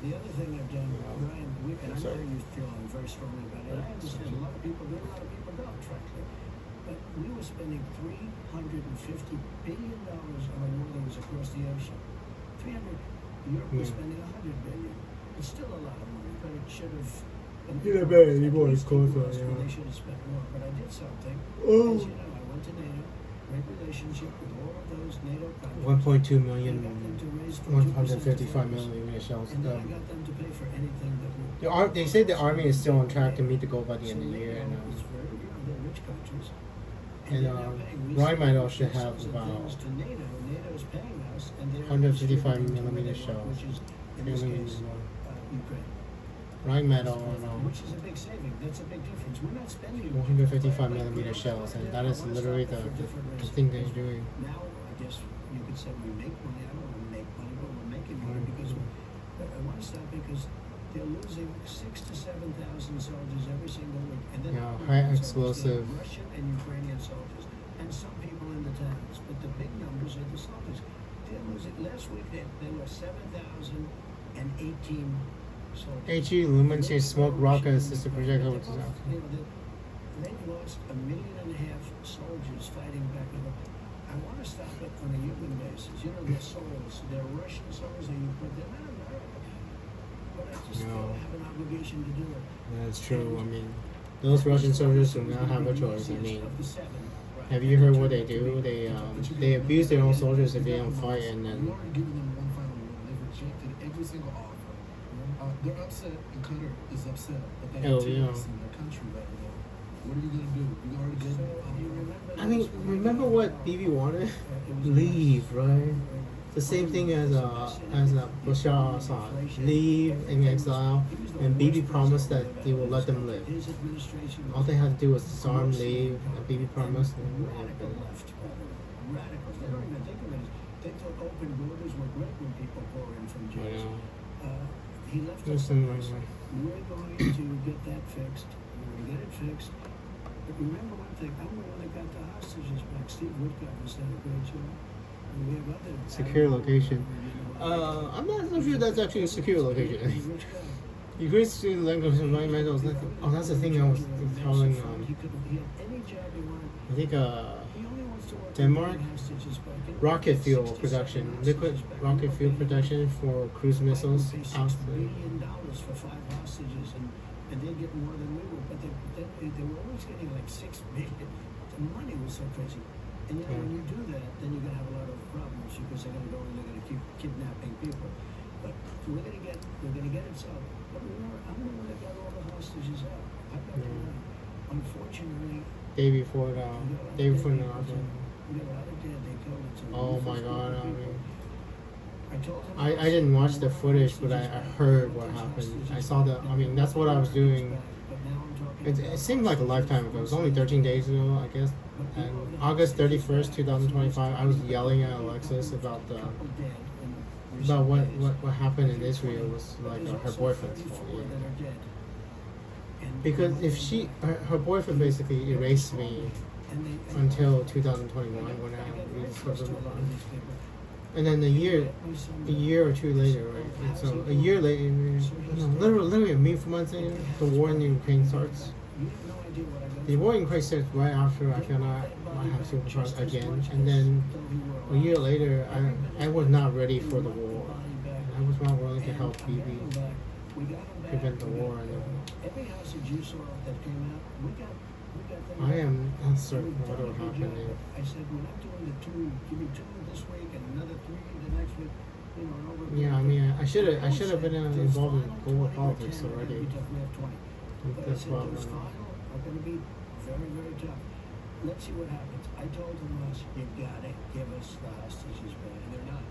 The other thing I've done, Ryan, and I know you feel very strongly about it. I understand a lot of people don't, frankly. But we were spending $350 billion on our waters across the ocean. 300. Europe was spending $100 billion. It's still a lot of money, but it should have.
Yeah, but anymore, it's closer,
They
yeah.
should have spent more. But I did something.
Oh.
As you know, I went to NATO, great relationship with all of those NATO countries.
1.2 million,
I got them to raise
155 million shells.
And then I got them to pay for anything that we.
They say the army is still on track to meet the goal by the end of the year.
NATO is very, they're rich countries.
And,
they're not paying. We
Ryan might
send
also
missiles
have
and
about
things to NATO. NATO's paying us, and they're
155
distributing to
millimeter
Ukraine,
shells.
which is in this case Ukraine.
Ryan medal
Which is a big saving. That's a big difference. We're not spending
155 millimeter shells, and that is literally the thing they're doing.
Now, I guess you could say we make money. I don't want to make money, but we're making money because I want to stop because they're losing 6,000 to 7,000 soldiers every single week, and then
Yeah, high explosive.
Russian and Ukrainian soldiers, and some people in the towns. But the big numbers are the soldiers. They're losing. Last week they lost 7,018 soldiers.
HE Lumen smoke rocket assisted projectile with disaster.
You know, they've lost 1.5 million soldiers fighting back in the. I want to stop it on a human basis. You know, their souls, they're Russian souls, and you put them in America. But I just feel I have an obligation to do it.
That's true. I mean, those Russian soldiers do not have a choice. I mean,
Of the seven,
have you heard what they do? They abuse their own soldiers if they don't fight, and
We
then
already given them one final warning. They've rejected every single offer. They're upset, and Qatar is upset that they have terrorists in their country right now. What are you gonna do? You already given them.
I mean, remember what Bibi wanted? Leave, right? The same thing as Bashar Assad. Leave in exile, and Bibi promised that they will let them live.
His administration
All they had to do was disarm, leave, and Bibi promised.
radical left, radicals. They don't even think of it. They thought open borders were great when people pour in from
I
jails.
know.
He left us.
Listen,
alone. We're going to get that fixed. We're going to get it fixed. But remember one thing, I'm the one that got the hostages back. Steve Woodcock has done a great job. And we have other
Secure location. I'm not so sure that's actually a secure location.
Rich guy.
You could see the language of environmental. Oh, that's the thing I was telling.
He had any job he wanted.
I think
He only wants to work
Denmark?
with hostages back.
rocket fuel production, liquid rocket fuel production for cruise missiles.
Pay $6 billion for 5 hostages, and they get more than we would. But they were always getting like $6 billion. The money was so crazy. And you know, when you do that, then you're gonna have a lot of problems because they're gonna go and they're gonna keep kidnapping people. But we're gonna get it solved. But remember, I'm the one that got all the hostages out. I got them out. Unfortunately,
Day before the
we got a lot of dead. They killed it.
Oh my God! I mean,
I told him
I didn't watch the footage, but I heard what happened. I saw the. I mean, that's what I was doing.
But now I'm talking
It seemed like a lifetime ago. It was only 13 days ago, I guess. And August 31st, 2025, I was yelling at Alexis about what happened in Israel was like her boyfriend's fault. Yeah. Because if her boyfriend basically erased me until 2021 when I rediscovered my body. And then a year or two later, right? And so a year later, no, literally a few months later, the war in Ukraine starts. The war in Ukraine starts right after I found out I have superpowers again, and then a year later, I was not ready for the war. I was not willing to help Bibi prevent the war. And
every house that you saw that came out, we got
I am uncertain what will happen if.
I said, we're not doing the 2, give me 2 this week and another 3 the next week, you know, and over.
Yeah, I mean, I should have been involved in global politics already.
That's why those final are going to be very, very tough. Let's see what happens. I told Hamas, you gotta give us the hostages back, and they're not.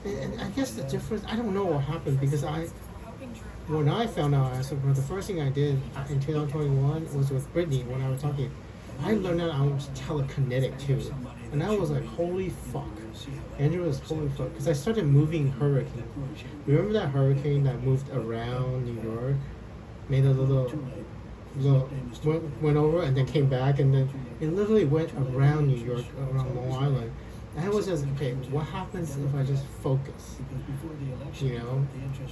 And I guess the difference, I don't know what happened because when I found out I said, the first thing I did in 2021 was with Brittany when I was talking. I learned that I was telekinetic too. And I was like, holy fuck. Andrew was holy fuck. Because I started moving hurricane. Remember that hurricane that moved around New York? Made a little went over and then came back and then it literally went around New York, around Long Island. And I was just, okay, what happens if I just focus? You know,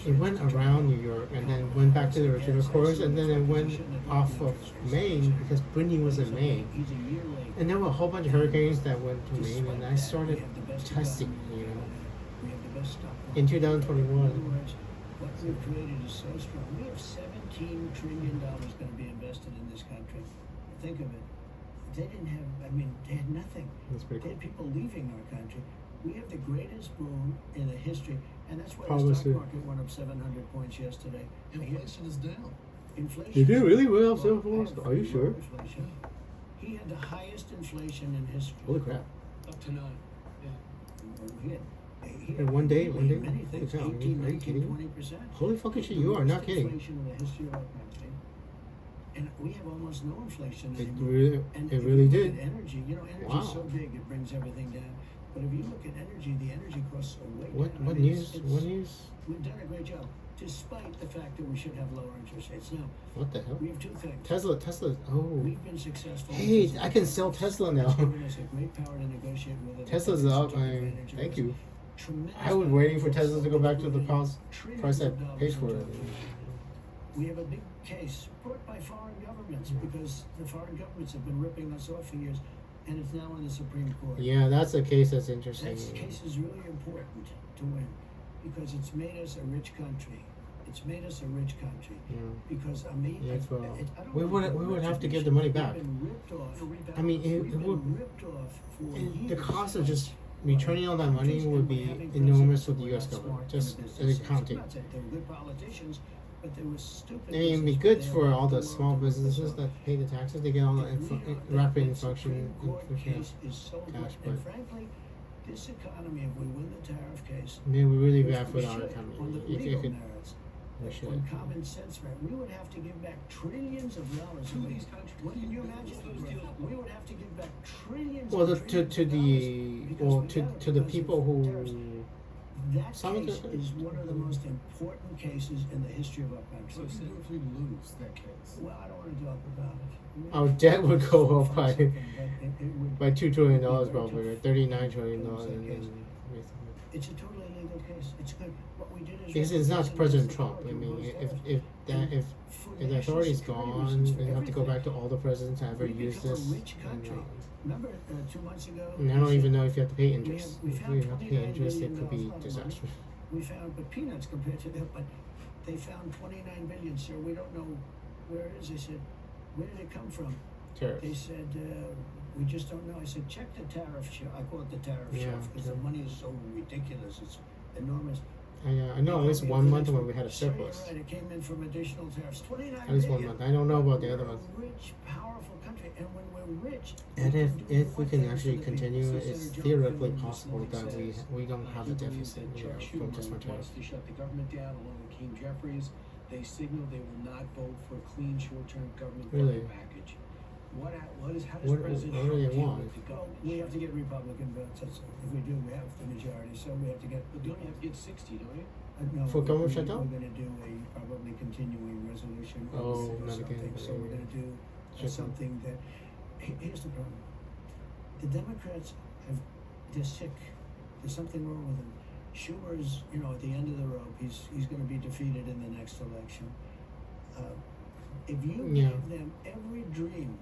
it went around New York and then went back to the original course and then it went off of Maine because Brittany was in Maine. And there were a whole bunch of hurricanes that went to Maine and I started testing, you know, in 2021.
What we've created is so strong. We have $17 trillion going to be invested in this country. Think of it. They didn't have, they had nothing.
That's pretty
They
cool.
had people leaving our country. We have the greatest boom in the history, and that's why the
Policy.
stock market went up 700 points yesterday.
Inflation is down.
Inflation.
You did really well so
Well,
far. Are you sure?
Inflation. He had the highest inflation in history.
Holy crap.
Up to 9. Yeah.
He had
In one day?
many
Holy
things,
cow,
18,
are you
19,
kidding?
20%.
Holy fucking shit,
The
you are not
worst
kidding.
Inflation in the history of our country. And we have almost no inflation
It
anymore.
really,
And
it
if
really
you
did.
look at energy, energy
Wow.
is so big it brings everything down. But if you look at energy, the energy costs are way
What
down.
what
I mean,
news?
it's-
What news?
We've done a great job, despite the fact that we should have lower interest rates. Now,
What the hell?
we have 2 things.
Tesla. Oh,
We've been successful.
hey,
because
I can sell Tesla now.
it's given us a great power to negotiate with other
Tesla's
countries
up.
to take advantage of
Thank
us.
you.
Tremendous
I was waiting for Tesla to go back to the price
trillions
I
of dollars
paid for
in
it.
We have a big case brought by foreign governments because the foreign governments have been ripping us off for years, and it's now in the Supreme Court.
Yeah, that's a case that's interesting.
That case is really important to win because it's made us a rich country. It's made us a rich country
Yeah.
because
Yeah, well,
I don't
we
wanna
would
go rich
have to
and
give the money back.
We've been ripped off.
I mean, it
We've been
would.
ripped off for
And
years.
the cost of just returning all that money would be enormous with the U.S. government, just as accounting.
I'm not saying they were good politicians, but they were stupid.
I mean, it'd be
businessmen.
good
They
for
allowed
all the
world
small
to rip us
businesses
off.
that pay the taxes. They get all the rapid inflation.
Case is so good.
cash,
And
but
frankly, this economy, if we win the tariff case,
I mean, we're really
which
bad for
we
our
should,
economy.
on the
If you
legal
could,
merits,
we should.
on common sense merit, we would have to give back trillions of dollars.
To these countries.
What can you imagine? We would have to give back trillions.
Well,
and trillions of dollars because
to the
of
people
tariffs.
who.
That
Some of
case
the-
is one of the most important cases in the history of our
So
country.
if we lose that case,
Well, I don't want to talk about it.
Our debt would go up by
Something, but it would-
by $2 trillion
It'd be very
probably,
tough.
right? $39 trillion,
Lose that
and
case.
then
It's a totally legal case. It's good. What we did is
because it's not President Trump. I mean, if the authority's gone, they have to go back to all the presidents that ever
We
used
become a
this.
rich
And,
country. Remember 2 months ago?
and I don't even know if you have to pay interest.
We
If
found
you have to pay
$29
interest, it
billion
could be
of money.
disastrous.
We found, but peanuts compared to that, but they found 29 billion, sir. We don't know where it is. They said, where did it come from? They
Tariffs.
said, we just don't know. I said, check the tariff shelf. I call it the tariff
Yeah,
shelf because the
yeah.
money is so ridiculous. It's enormous.
I know at least
You
1
know,
month when we had a
sir, you're
surplus.
right. It came in from additional tariffs. 29
At least 1
billion.
month. I don't know about the
We're
other
a
ones.
rich, powerful country, and when we're rich,
And
we
if
can do
we
more
can
things
actually
for the people.
continue,
So
it's
Senator John
theoretically
Goodman
possible
this
that
morning says,
we don't have
He
a
believes
deficit,
that
you know,
Chuck
from just
Schumer
materials.
wants to shut the government down along with King Jeffries. they signaled they will not vote for a clean short-term government
Really?
funding package. How does
What
President
do they
Trump deal
want?
with the
Well,
government?
we have to get Republican votes. That's, if we do, we have the majority. So we have to get.
But don't you have to get 60, don't you?
No,
For government
we're
shutdown?
going to do a probably continuing resolution
Oh,
or
not
something.
again.
So we're going to do
Shutdown.
something that. Here's the problem. The Democrats they're sick. There's something wrong with them. Schumer's, at the end of the rope. He's going to be defeated in the next election. If you
Yeah.
give them every dream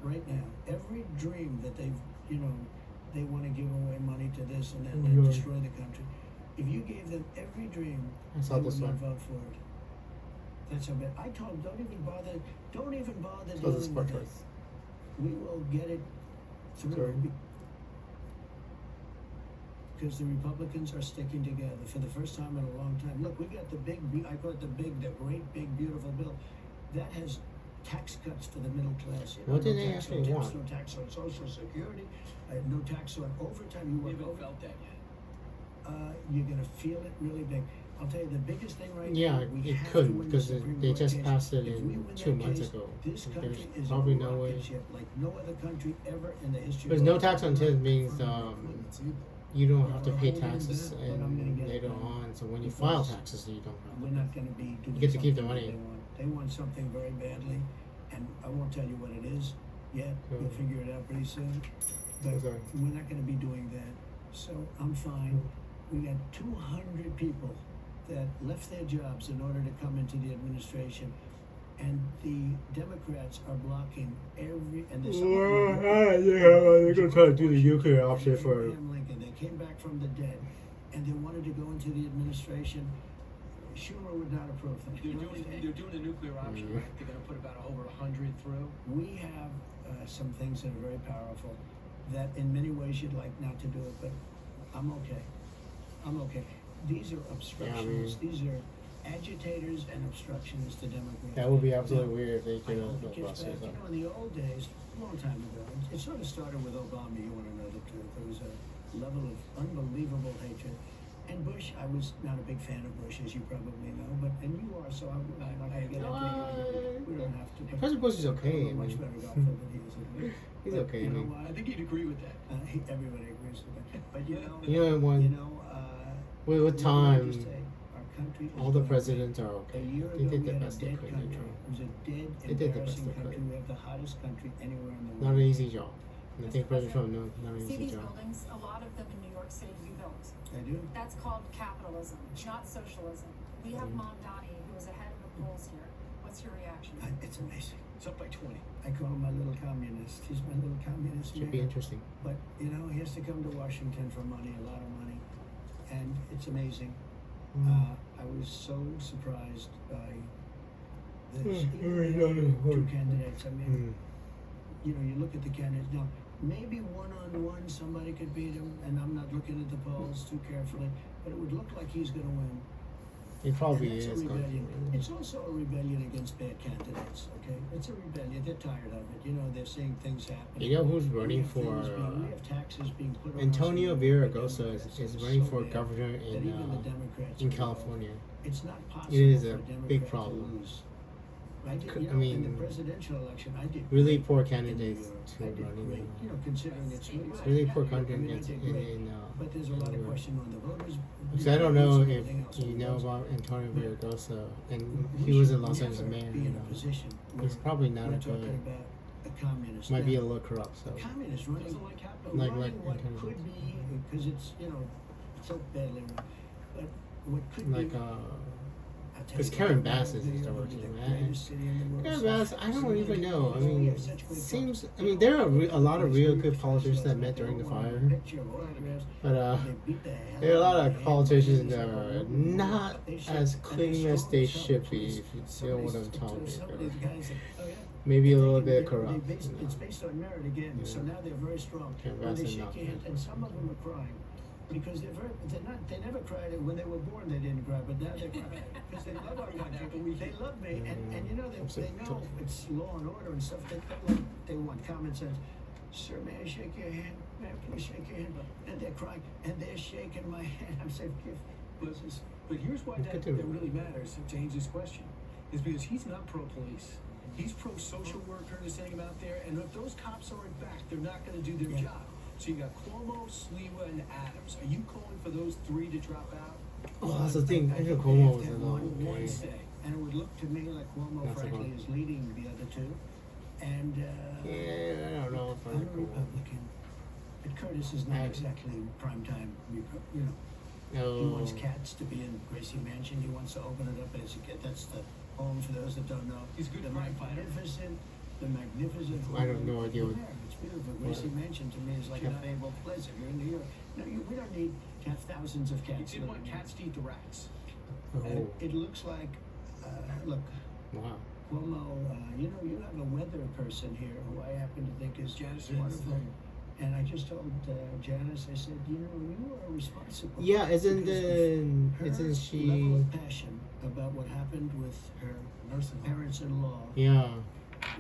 right now, every dream that they've, they want to give away money to this and that and
Yeah.
destroy the country. If you gave them every dream,
I saw
they
this
would not
one.
vote for it. That's how bad. I told them, don't even bother
So this
dealing with it.
podcast.
We will get it through.
Sorry.
Because the Republicans are sticking together for the first time in a long time. Look, we got the I call it the great big beautiful bill that has tax cuts for the middle class.
What do
no
they
tax on
actually
tips,
want?
No tax on Social Security, no tax on overtime. You
We
work
haven't
over.
felt that yet.
You're gonna feel it really big. I'll tell you the biggest thing right
Yeah,
now. We
it
have
could
to win the
because
Supreme
they
Court
just
case.
passed it
If we
in
win
2
that
months
case,
ago.
This country
There's
is
probably
a
no way.
rocket ship like no other country ever in the history.
Because
of
no
our
tax on
country.
tips means
Limits either.
you don't have to
We're
pay
holding
taxes
back, but I'm gonna
and
get it
later
done.
on. So when you
Because
file taxes, you don't
We're
have.
not going to be doing
You get to keep the
something
money.
that they want. They want something very badly, and I won't tell you what it is yet.
Cool.
You'll figure it out pretty soon. But
Okay.
we're not going to be doing that. So I'm fine. We got 200 people that left their jobs in order to come into the administration, and the Democrats are blocking every. And there's some of them-
they're gonna try to do the nuclear option for.
Abraham Lincoln. They came back from the dead, and they wanted to go into the administration. Schumer would not approve them.
They're doing the nuclear option,
Mm.
right? They're going to put about over 100 through.
We have some things that are very powerful that in many ways you'd like not to do it, but I'm okay. I'm okay. These are obstructionists. These are agitators and obstructionists to Democrats.
That would be absolutely
Now,
weird if they
I
could
hope
have
it gets
busted
back.
up.
In the old days, a long time ago, it sort of started with Obama, you want to know the truth. There was a level of unbelievable hatred. And Bush, I was not a big fan of Bush, as you probably know, and you are, so I'm not going to get into it. We don't have to. but
President Bush is okay,
I'm a
I
much
mean.
better golfer than he is.
He's
But
okay,
You
I
know
mean.
what?
I think you'd agree with that.
Everybody agrees with that. But
You know, when with
let me
time,
just say, our country is
all the
going-
presidents are
A
okay.
year
They
ago,
did
we
the
had a
best they
dead
could.
country.
They
It was a dead,
They did the best
embarrassing
they
country.
could.
We have the hottest country anywhere in the
Not an
world.
easy job. And I think President Trump knows not an
See
easy
these
job.
buildings, a lot of them in New York City you built.
I do.
That's called capitalism, not socialism. We have Mondani, who is ahead of the polls here. What's your reaction?
It's amazing.
It's up by 20.
I call him my little communist. He's my little communist
Should be
mayor.
interesting.
But he has to come to Washington for money, a lot of money, and it's amazing. I was so surprised by this. Even the two candidates. I mean, you look at the candidates now. Maybe one-on-one somebody could beat him, and I'm not looking at the polls too carefully, but it would look like he's going to win.
It probably
And
is
that's a
going
rebellion.
to.
It's also a rebellion against bad candidates. Okay, it's a rebellion. They're tired of it. They're seeing things happen.
You know who's
We
running
have
for?
things we have taxes being put on
Antonio
us.
Villaraigosa
Democrats.
is
It's
running
so
for
bad
governor
that even the Democrats
in
are involved.
California.
It's not possible
It is
for
a
Democrat
big
to
problem.
lose. I did,
I
in the
mean,
presidential election, I did
Really
great
poor
in New
candidates
York.
to
I did
run
great,
in.
considering it's New York.
Really poor
I mean, I
candidates
did
in
great. But there's a lot of
New York.
question on the voters.
Because I don't know if
everything else
you
on the
know
votes.
about Antonio Villaraigosa, and
We
he was
should
in Los Angeles
never
mayor.
be in a position where
He's probably not
we're
a
talking
good.
about a communist.
Might be a
Now,
little corrupt. So
a communist running,
Doesn't like capitalism.
Like
running what
Antonio.
could be, because it's so badly run, but what could
like
be. I'll tell
because
you,
Karen
New York
Bass is
New
still
York
working,
the
right?
greatest city in the world.
Karen Bass, I don't even know. I
We
mean,
have such great
seems.
folks.
I mean, there are a lot of real good politicians that met during the fire,
Picture of autographs.
but
They beat the hell
there are a lot
out
of
them.
politicians that are not
They should-
as
and
clean
they
as
show
they
themselves.
should be. If you know what I'm talking
Some of
about.
these guys say, oh, yeah.
Maybe a little
They-
bit
they
corrupt.
based- It's based on merit again, so
Yeah.
now they're very strong.
Karen
When
Bass
they
is
shake
not
your hand,
good.
and some of them are crying. Because they never cried when they were born. They didn't cry, but now they cry because they love our country. They love me, and they know it's law and order and stuff. They want common sense. Sir, may I shake your hand? May I please shake your hand? And they're crying, and they're shaking my hand. I'm saying,
But here's why
Good
that
to-
really matters to answer this question. is because he's not pro-police. He's pro-social worker to sending him out there, and if those cops aren't back, they're not going to do their job. So you got Cuomo, Sliwa, and Adams. Are you calling for those three to drop out?
Oh, that's the thing. I think Cuomo was
Have
a lot.
One say.
And it would look to me like Cuomo,
That's a
frankly,
vote.
is leading the other two. And
Yeah, I don't know if
I'm
I'm
a
Cuomo.
Republican. But Curtis is not exactly primetime, you know. He
No.
wants cats to be in Gracie Mansion. He wants to open it up as a cat. That's the home for those that don't know.
He's a good
the
crime fighter.
the magnificent.
I have no
home
idea what-
there. It's beautiful. Gracie Mansion to me is like a fabled place. If you're in New York, no, we don't need to have thousands of
He
cats.
didn't want
living
cats to eat the rats.
And
Oh,
it looks like, look,
wow.
Cuomo, you have a weather person here who I happen to think is
Janice
wonderful.
Janice.
And I just told Janice, I said, you are responsible.
Yeah,
Because
isn't
her
isn't she?
level of passion about what happened with her
Nursing home.
parents-in-law
Yeah.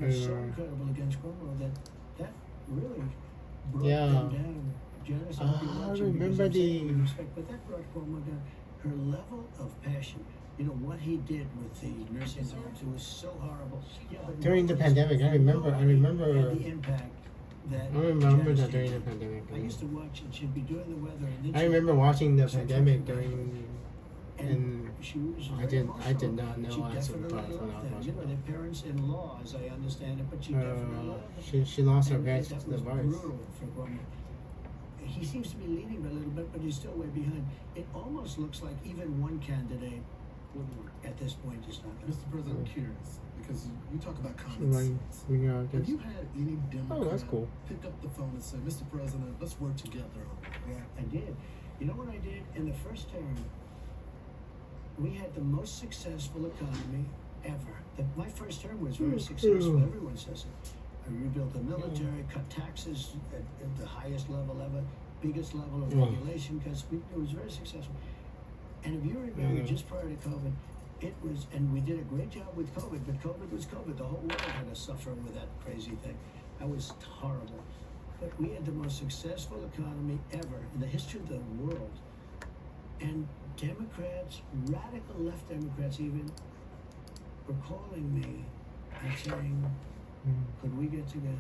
was so
Yeah.
incredible against Cuomo that really brought
Yeah.
them down. Janice, I hope you're
I
watching because
remember
I'm saying it with
the-
respect, but that brought Cuomo down. Her level of passion. You know what he did with the nursing homes. It was so horrible. Yeah, but
During the
nobody-
pandemic, I remember-
nobody had the impact that
I remember
Janice
that during
did.
the pandemic.
I used to watch it. She'd be doing the weather, and then
I
she'd-
remember watching the
she'd
pandemic
talk about it.
during,
And
and
she was
I
very
did
emotional.
not know
She
I was
definitely
surprised when
loved
I was
them.
watching
Their
that.
parents-in-law, as I understand it, but she definitely loved them.
she lost her
And
parents
that
to the
was
virus.
brutal for Cuomo. He seems to be leading a little bit, but he's still way behind. It almost looks like even one candidate at this point is not going
Mr. President, I'm curious because you talk about
She
common
running,
sense.
yeah, I
Have
guess.
you had any Democrat
that's cool.
pick up the phone and say, Mr. President, let's work together on this?
Yeah, I did. You know what I did? In the first term, we had the most successful economy ever. My first term was very successful. Everyone says it. I rebuilt the military, cut taxes at the highest level ever, biggest level of
Yeah.
regulation, because it was very successful. And if you remember,
Yeah.
just prior to COVID, it was, and we did a great job with COVID, but COVID was COVID. The whole world had to suffer with that crazy thing. That was horrible. But we had the most successful economy ever in the history of the world. And Democrats, radical left Democrats even, were calling me and saying, could we get together?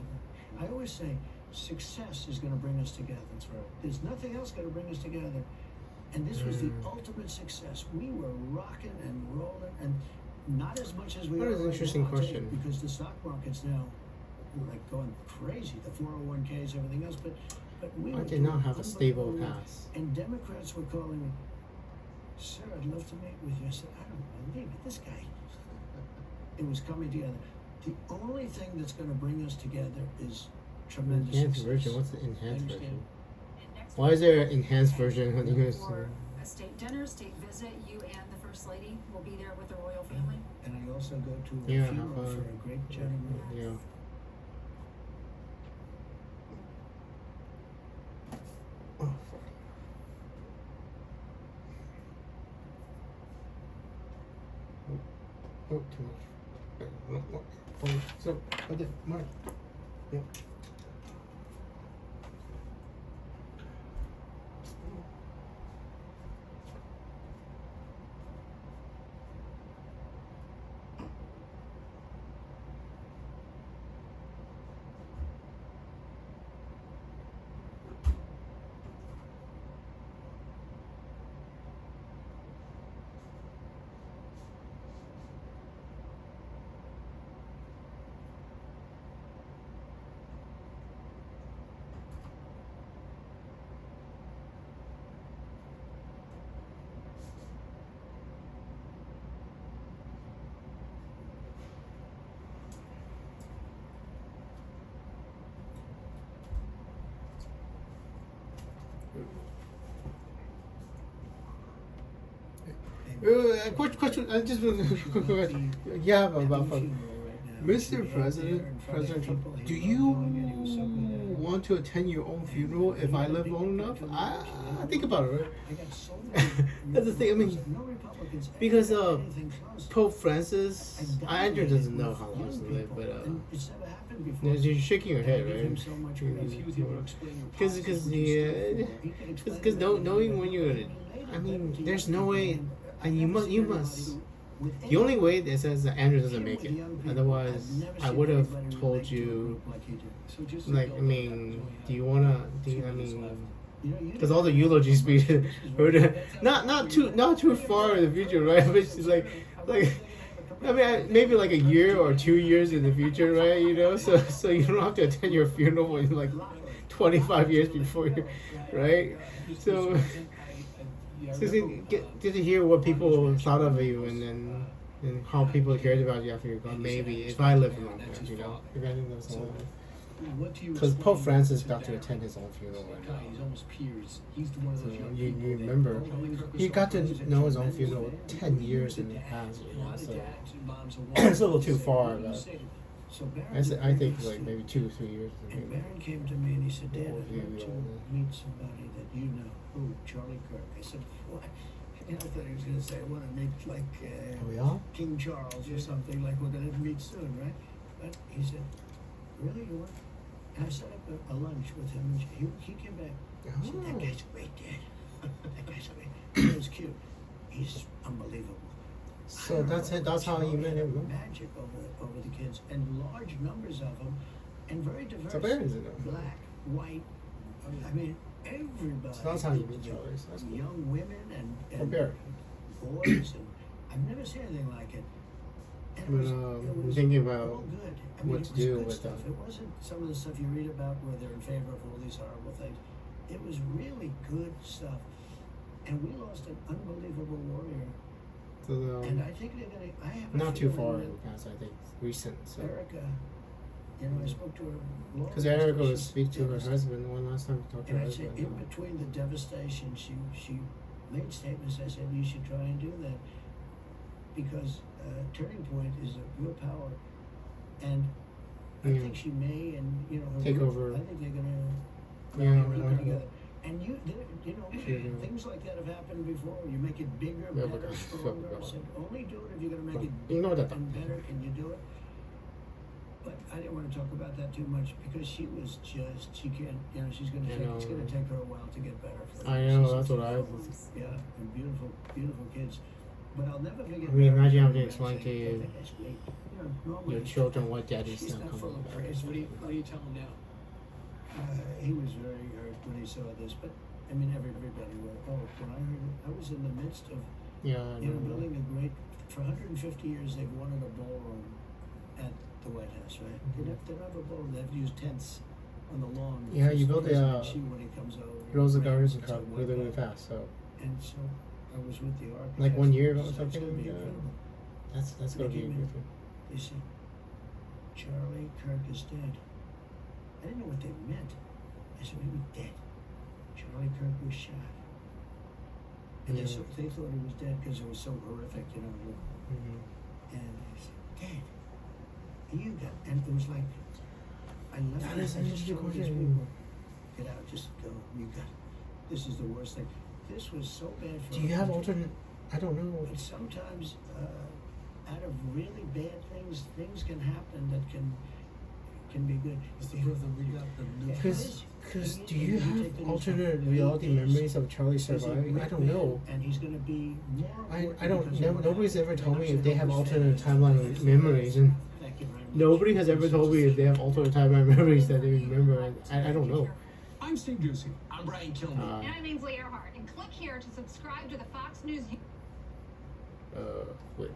I always say, success is going to bring us together.
That's right.
There's nothing else going to bring us together. And this was the ultimate success. We were rocking and rolling, and not as much as we
That
are
is an
right
interesting
now, I'll tell you,
question.
because the stock market's now like going crazy, the 401ks, everything else. But we
I
were
did not
doing
have a stable
unbelievable.
pass.
And Democrats were calling me, sir, I'd love to meet with you. I said, I don't believe it. This guy. It was coming together. The only thing that's going to bring us together is tremendous
Enhanced
success.
version. What's the enhanced
I understand.
version?
And next
Why is there an enhanced version when you guys?
For a state dinner, state visit, you and the First Lady will be there with the royal family.
And I also go to a
Yeah,
funeral
have
for
fun.
a great gentleman.
Yeah. Oh, fuck. Oh, too much. So, I did mine. Yeah. Question. I just yeah, about Mr. President Trump. Do you want to attend your own funeral if I live long enough? I think about it. Right? That's the thing. I mean, because Pope Francis, Andrew doesn't know how long to live, but
it's never happened before.
you're shaking your head, right? Because knowing when you're, I mean, there's no way, and you must
with
The only
anyone,
way it says that Andrew doesn't
even
make
with
it.
young people,
Otherwise,
I've never
I
seen
would have
anybody
told
relate to a
you.
group like he did.
So just to
Like, I
build on that,
mean,
we only
do you
have
wanna?
2
Do you, I
minutes
mean,
left.
You know, you
because
don't
all the
have to
eulogies
know
we
much.
did
This is
heard
what-
it. Not too far in the future, right? But it's like I mean, maybe like a year or 2 years in the future, right? You know, so you don't have to attend your funeral in like 25 years before you, right? So just to hear what people thought of you and how people cared about you after you're gone. Maybe if I live long enough, you know, if I live so long.
What do you
Because
explain
Pope Francis
to
got to
Darren?
attend his own funeral right
God, he's
now.
almost peers. He's one of
So
those young
you
people that
remember,
Charlie Kirk was
he
so
got to
close
know his own
tremendous
funeral
man.
10 years
He
in
was a dad.
advance, you
A
know,
lot of
so
dads and moms will
it's a little
want
too
to say,
far,
"What do you
but
say to him?"
So Barron
I
did
think
this
like
too.
maybe 2 or 3 years.
And Barron came to me and he said, Dad,
Oh,
I'd
yeah,
love to
yeah.
meet somebody that you know. Who? Charlie Kirk. I said, what? You know, I thought he was going to say, I want to meet like
Are we all?
King Charles or something, like we're going to meet soon, right? But he said, really, you want? And I set up a lunch with him, and he came back. He said, that guy's great, Dad. That guy's great. He was cute. He's unbelievable.
So that's it. That's how you met him. Huh?
Magic over the kids, and large numbers of them, and very diverse.
So Barron's in it.
Black, white. I mean, everybody.
So that's how you meet Charlie. So that's cool.
Young women and
Barron.
boys, and I've never seen anything like it. And
When,
it was
thinking about
all good. I
what
mean,
to
it was
do
good
with
stuff.
them.
It wasn't some of the stuff you read about where they're in favor of all these horrible things. It was really good stuff. And we lost an unbelievable warrior.
So,
And I think they're gonna. I have a
not too
feeling
far
that
in the past, I think. Recent. So.
Erica, you know, I spoke to her.
Because Erica would speak to her husband one last time. Talked to
And
her
I said,
husband.
in between the devastation, she made statements. I said, you should try and do that because Turning Point is a real power, and I
Yeah.
think she may, and you know, her
Take
group,
over.
I think they're gonna
Yeah,
rally
I
around
like
together. And you know,
Sure do.
things like that have happened before. You make it bigger,
Yeah,
better,
but-
stronger. I
but-
said, only do it if you're gonna make it
Ignore that.
and better. Can you do it? But I didn't want to talk about that too much because she was just, she can't, you know, she's gonna
I
take, it's
know.
gonna take her a while to get better. For
I
her.
know,
She's-
that's what I was.
Yeah, and beautiful, beautiful kids. But I'll never forget.
I mean,
Barry
imagine having to
saying,
explain to
"Oh,
you
that guy's great." You know, normally
your children what daddy's
she's
not
not full
coming
of
back.
praise.
So what do you tell him now?
He was very hurt when he saw this, but I mean, everybody were. Oh, when I heard it, I was in the midst of,
Yeah, I
you know,
know.
building a great. For 150 years, they've wanted a ballroom at the White House, right? They don't have a ballroom. They have to use tents on the lawn.
Yeah,
for
you built the,
President Xi when he comes over.
Rose the
Right,
Gardens
it's
truck
a
really,
white
really
guy.
fast. So
And so I was with the architect.
Like 1 year ago or
So it's
something,
gonna be
yeah.
incredible.
that's gonna be a good thing.
They said, Charlie Kirk is dead. I didn't know what they meant. I said, he was dead. Charlie Kirk was shot. And
Yeah.
they thought he was dead because it was so horrific, you know.
Mm-hmm.
And I said, Dad, you got, and it was like, I left.
That
it,
is
I
an
just
interesting
told these
question.
people, get out, just go. You got, this is the worst thing. This was so bad for
Do you
our
have
country.
alternate? I don't know.
But sometimes, out of really bad things, things can happen that can be good.
Mr. President, we got the new.
Because do
And
you
take
have
things
alternate
from
reality
80s.
memories of Charlie
He's a
surviving?
great
I don't know.
man, and he's going to be more.
I
important
don't.
because
Never,
of what
nobody's ever
happened.
told me if
I'm
they have
sure
alternate
those
timeline
families-
of memories, and
Thank you very much.
nobody has ever told me if they have alternate timeline memories that they remember. And I don't know.
I'm Steve Ducey.
I'm Brian Kilmeade.
And I'm Ainsley Earhart. And click here to subscribe to the Fox News.
Wait.